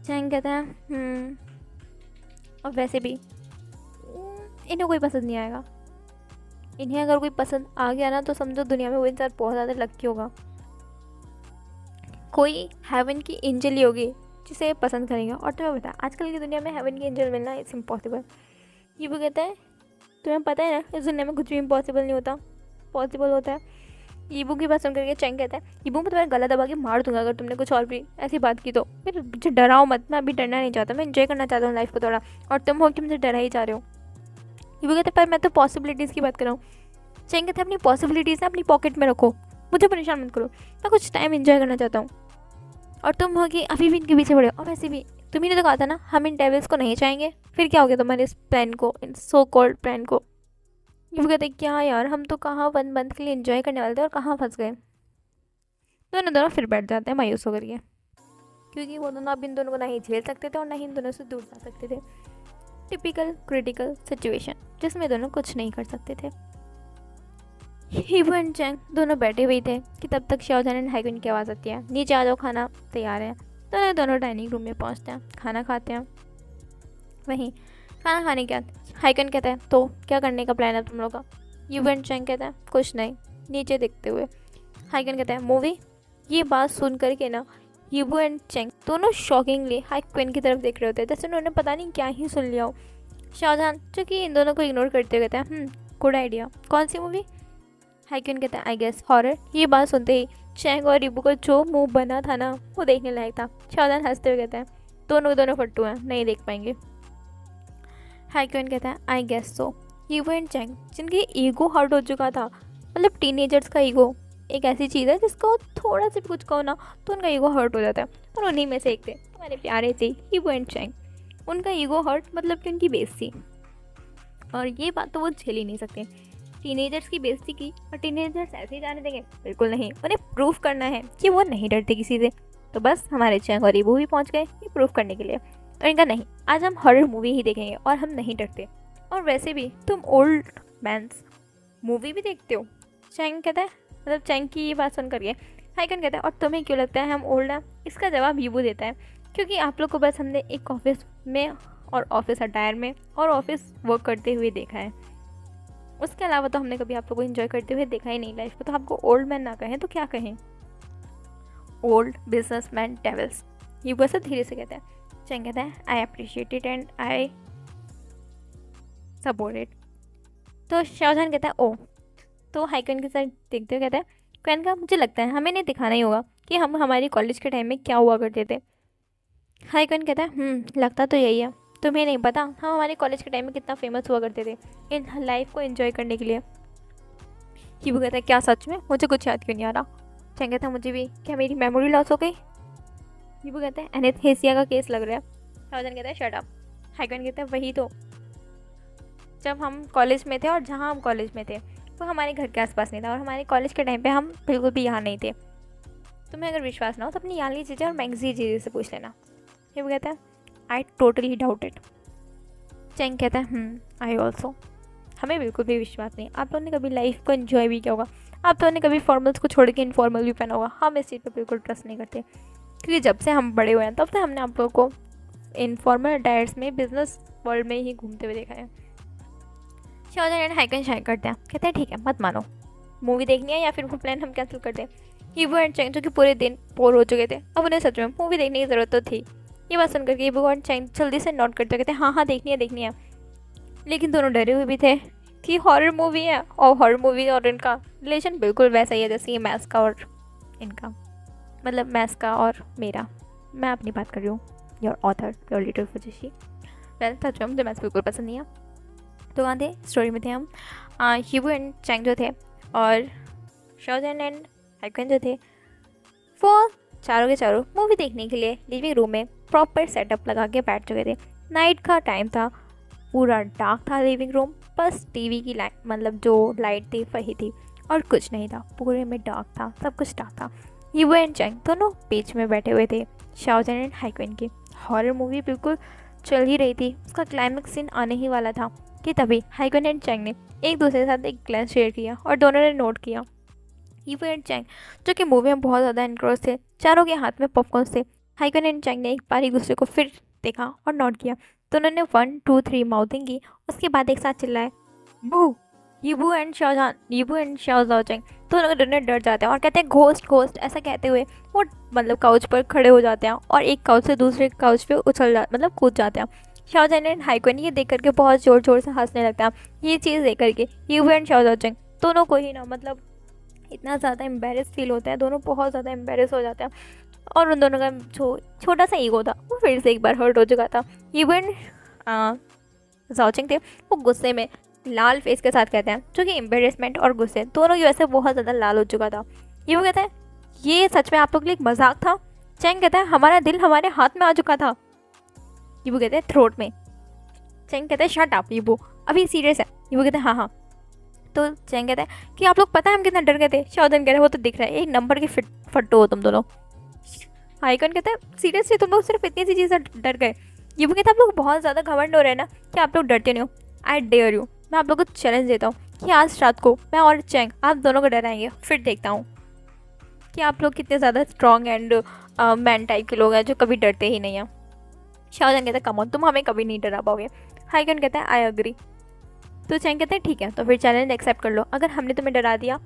Speaker 1: चैंग कहता है और वैसे भी इन्हें कोई पसंद नहीं आएगा। इन्हें अगर कोई पसंद आ गया ना तो समझो दुनिया में वो इंसान बहुत ज़्यादा लक्की होगा। कोई हेवन की एंजल ही होगी जिसे ये पसंद करेगा। और तुम्हें पता है आजकल की दुनिया में हेवन की एंजल मिलना इट्स इम्पॉसिबल। ये वो कहता है तुम्हें पता है ना इस दुनिया में कुछ भी इम्पॉसिबल नहीं होता, पॉसिबल होता है। ईबू की बात सुन करके चैंग कहता है ईबू मैं तुम्हारा गला दबा के मार दूंगा अगर तुमने कुछ और भी ऐसी बात की तो। फिर मुझे डराओ मत, मैं अभी डरना नहीं चाहता, मैं एंजॉय करना चाहता हूँ लाइफ को थोड़ा, और तुम हो कि मुझे डरा ही जा रहे हो। ईबू कहता है पर मैं तो पॉसिबिलिटीज़ की बात कर रहा हूँ। चैंग कहता है अपनी पॉसिबिलिटीज़ ना अपनी पॉकेट में रखो, मुझे परेशान मत करो, मैं कुछ टाइम एंजॉय करना चाहता हूँ। और तुम हो कि अभी भी इनके पीछे पड़े हो। और वैसे भी तुम्ही ने तो कहा था ना हम इन डेविल्स को नहीं चाहेंगे, फिर क्या हो गया तुम्हारे इस प्लान को, इन सो कॉल्ड प्लान को। ये वो कहते हैं क्या यार हम तो कहाँ 1 मंथ के लिए एंजॉय करने वाले थे और कहाँ फंस गए। दोनों दोनों फिर बैठ जाते हैं मायूस होकर के, क्योंकि वो दोनों अब इन दोनों को ना ही झेल सकते थे और ना ही इन दोनों से दूर जा सकते थे। टिपिकल क्रिटिकल सिचुएशन जिसमें दोनों कुछ नहीं कर सकते थे। हीबू एंड चैंग दोनों बैठे हुए थे कि तब तक शाओजन एंड हाइकुन की आवाज़ आती है नीचे आ जाओ खाना तैयार है। दोनों डाइनिंग रूम में पहुंचते हैं, खाना खाते हैं। वहीं खाना खाने के बाद हाइकुन कहता है तो क्या करने का प्लान है तुम लोग का। हीबू एंड चैंग कहता है कुछ नहीं, नीचे देखते हुए। हाइकुन कहता है मूवी। ये बात सुन करके ना हीबू एंड चैंग दोनों शॉकिंगली हाइकुन की तरफ देख रहे होते हैं जैसे उन्होंने पता नहीं क्या ही सुन लिया हो। शाहजहान जो कि इन दोनों को इग्नोर करते हुए कहता है गुड आइडिया, कौन सी मूवी। हाइकुन कहता है आई गेस हॉरर। ये बात सुनते ही चैंग और रीबू का जो मुंह बना था ना वो देखने लायक था। शाहजहान हंसते हुए कहता है दोनों फट्टू हैं, नहीं देख पाएंगे। हाइकुन कहता है आई गेस सो। हीबू एंड चैंग जिनकी ईगो हर्ट हो चुका था, मतलब टीनेजर्स का ईगो एक ऐसी चीज़ है जिसको थोड़ा सा भी कुछ कहो ना तो उनका ईगो हर्ट हो जाता है, और उन्हीं में से एक थे हमारे प्यारे थे हीबू एंड चैंग। उनका ईगो हर्ट मतलब कि उनकी बेइज्जती, और ये बात तो वो झेल ही नहीं सकते। टीनेजर्स की बेइज्जती की और टीनेजर्स ऐसे ही जाने देंगे, बिल्कुल नहीं। उन्हें प्रूफ करना है कि वो नहीं डरते किसी से। तो बस हमारे चैंग और ईबू भी पहुंच गए ये प्रूफ करने के लिए। और इनका नहीं, आज हम हॉरर मूवी ही देखेंगे और हम नहीं डरते। और वैसे भी तुम ओल्ड मैंस मूवी भी देखते हो। चैंग कहता है मतलब चैंग की ये बात सुन करके हाइकन कहता है और तुम्हें क्यों लगता है हम ओल्ड हैं। इसका जवाब ईबू देता है क्योंकि आप लोग को बस हमने एक ऑफिस में और ऑफिस अटायर में और ऑफिस वर्क करते हुए देखा है, उसके अलावा तो हमने कभी आप लोग को एंजॉय करते हुए देखा ही नहीं लाइफ को। तो आपको ओल्ड मैन ना कहें तो क्या कहें, ओल्ड बिजनेसमैन डेविल्स। ये बस धीरे से कहता है। चैंग कहता है I appreciate it and I support it. तो शाहजहान कहता है ओ। तो हाइकन के साथ देखते हुए कहता है क्वेन का मुझे लगता है हमें नहीं दिखाना ही होगा कि हम हमारी कॉलेज के टाइम में क्या हुआ करते थे। हाइकन कहता है लगता तो यही है, तुम्हें नहीं पता हम हमारे कॉलेज के टाइम में कितना फेमस हुआ करते थे इन लाइफ को एंजॉय करने के लिए। हीबू कहता है क्या सच में, मुझे कुछ याद क्यों नहीं आ रहा। चैंग कहता है मुझे भी, क्या मेरी मेमोरी लॉस हो गई। हीबू कहता है एनेस्थीसिया का केस लग रहा है। शाहजहान कहता है शट अप। हाइकन कहता है वही तो, जब हम कॉलेज में थे और जहाँ हम कॉलेज में थे वो हमारे घर के आसपास नहीं था, और हमारे कॉलेज के टाइम पे हम बिल्कुल भी यहाँ नहीं थे। तुम्हें अगर विश्वास ना हो तो अपनी याली चीज़ें और मैगजी चीज़ें से पूछ लेना। हीबू कहता है I totally doubt it. Chang कहता है आई ऑल्सो। हमें बिल्कुल भी विश्वास नहीं। आप लोगों ने कभी लाइफ को एंजॉय भी किया होगा, आप लोगों ने कभी फॉर्मल्स को छोड़ के इनफॉर्मल भी पहना होगा। हम इस चीज़ पर बिल्कुल ट्रस्ट नहीं करते, क्योंकि जब से हम बड़े हुए हैं तब से हमने आप लोगों को इनफॉर्मल अटायर्स में बिजनेस वर्ल्ड में ही घूमते हुए देखा है। शाहजहान एंड हाइकन शाय करते हैं, कहते हैं ठीक है मत मानो, मूवी देखनी है या फिर वो प्लान हम कैंसिल कर दें। हीबू एंड चैंग जो कि पूरे दिन बोर हो चुके थे, अब उन्हें सच में मूवी देखने की ज़रूरत तो थी। ये बात सुनकर के हीबू एंड चैंग जल्दी से नोट करते कहते हैं हाँ देखनी है। लेकिन दोनों डरे हुए भी थे कि हॉरर मूवी है, और हॉरर मूवी और इनका रिलेशन बिल्कुल वैसा ही है जैसे ये मैथ्स का और इनका, मतलब मैथ्स का और मेरा। मैं अपनी बात कर रही हूँ, your author your little Fujishi. Well सच में मुझे मैथ्स बिल्कुल पसंद नहीं है। तो वहाँ थे स्टोरी में थे हम, हीबू एंड चैंग जो थे और शाहजहान एंड हाइकन जो थे, वो चारों के चारों मूवी देखने के लिए लिविंग रूम में प्रॉपर सेटअप लगा के बैठ चुके थे। नाइट का टाइम था, पूरा डार्क था लिविंग रूम, बस टीवी की लाइट मतलब जो लाइट थी वही थी और कुछ नहीं था, पूरे में डार्क था, सब कुछ डार्क था। हीबू एंड चैंग दोनों बीच में बैठे हुए थे शाहजहान एंड हाइकन की। हॉरर मूवी बिल्कुल चल ही रही थी, उसका क्लाइमेक्स सीन आने ही वाला था कि तभी हाइकन एंड चैंग ने एक दूसरे के साथ एक ग्लैंस शेयर किया और दोनों ने नोट किया। हीबू एंड चैंग जो कि मूवी में बहुत ज़्यादा एनक्रोच थे, चारों के हाथ में पॉपकॉर्न थे। हाइकन एंड चैंग ने एक बार एक दूसरे को फिर देखा और नोट किया। दोनों ने 1 2 3 माउथिंग की, उसके बाद एक साथ चिल्लाए बू। यीबू एंड शाओ जाओचेंग दोनों दोनों डर जाते हैं और कहते हैं घोस्ट घोस्ट, ऐसा कहते हुए वो मतलब काउच पर खड़े हो जाते हैं और एक काउच से दूसरे काउच पे मतलब कूद जाते हैं। शाओ जैन एंड हाइकुन ये देख करके बहुत ज़ोर ज़ोर से हंसने लगता है। ये चीज़ देख करके यीबू एंड शाओ जाओचेंग दोनों को ही ना मतलब इतना ज़्यादा एम्बेरस फील होता है, दोनों बहुत ज़्यादा एम्बेरस हो जाते हैं और उन दोनों का छोटा सा ईगो था वो फिर से एक बार हर्ट हो चुका था। यीबू एंड जाओचिंग थे वो गुस्से में लाल फेस के साथ कहते हैं, जो कि एम्बेरसमेंट और गुस्से दोनों की वजह से बहुत ज़्यादा लाल हो चुका था। ये वो कहता है ये सच में आप लोग के लिए एक मजाक था। चैंग कहता है हमारा दिल हमारे हाथ में आ चुका था। ये वो कहते हैं थ्रोट में। चैंग कहता है शट अप ये वो अभी सीरियस है। ये वो कहते हैं हाँ हाँ। तो चैंग कहता है कि आप लोग पता है हम कितना डर गए थे। शाओजन कह रहे हैं वो तो दिख रहा है, एक नंबर के फट्टो हो तुम दोनों। हाइकन कहता है सीरियसली तुम लोग सिर्फ इतनी सी चीज़ से डर गए। ये वो कहता है आप लोग बहुत ज़्यादा घमंड हो रहे हैं ना कि आप लोग डरते नहीं हो। आई डेयर यू, मैं आप लोग को चैलेंज देता हूँ कि आज रात को मैं और चैंग आप दोनों को डराएंगे, फिर देखता हूँ कि आप लोग कितने ज़्यादा स्ट्रॉन्ग एंड मैन टाइप के लोग हैं जो कभी डरते ही नहीं हैं। शाओजन कहता है कम ऑन तुम हमें कभी नहीं डरा पाओगे। हाइकन कहता है आई अग्री। तो चैंग कहते हैं ठीक है तो फिर चैलेंज एक्सेप्ट कर लो, अगर हमने तुम्हें डरा दिया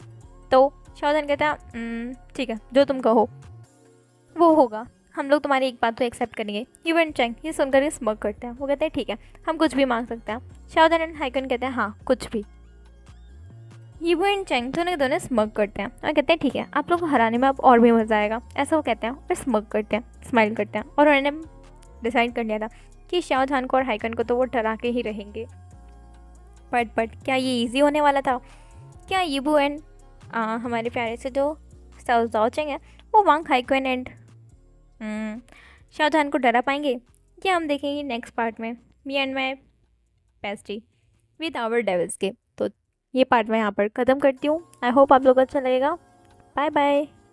Speaker 1: तो। शाओजन कहता है ठीक है जो तुम कहो वो होगा, हम लोग तुम्हारी एक बात तो एक्सेप्ट करेंगे। इवन चैंग ये सुनकर ये स्मग करते हैं, वो कहते हैं ठीक है हम कुछ भी मांग सकते हैं। शाओजन एंड हाइकन कहते हैं हाँ कुछ भी। यीबू एंड चैंग दोनों के दोनों स्मग करते हैं और कहते हैं ठीक है आप लोग को हराने में अब और भी मज़ा आएगा, ऐसा वो कहते हैं और स्मग करते हैं, स्माइल करते हैं। और उन्होंने डिसाइड कर लिया था कि शाओजहान को और हाइकन को तो वो डरा के ही रहेंगे। बट क्या ये इजी होने वाला था? क्या यीबू एंड हमारे प्यारे से जो जाओचेंग है वो वांग हाइकन एंड शाहजहान को डरा पाएंगे? ये हम देखेंगे नेक्स्ट पार्ट में, me and my bestie with our devils के। तो ये पार्ट मैं यहाँ पर ख़त्म करती हूँ। आई होप आप लोग को अच्छा लगेगा। Bye bye.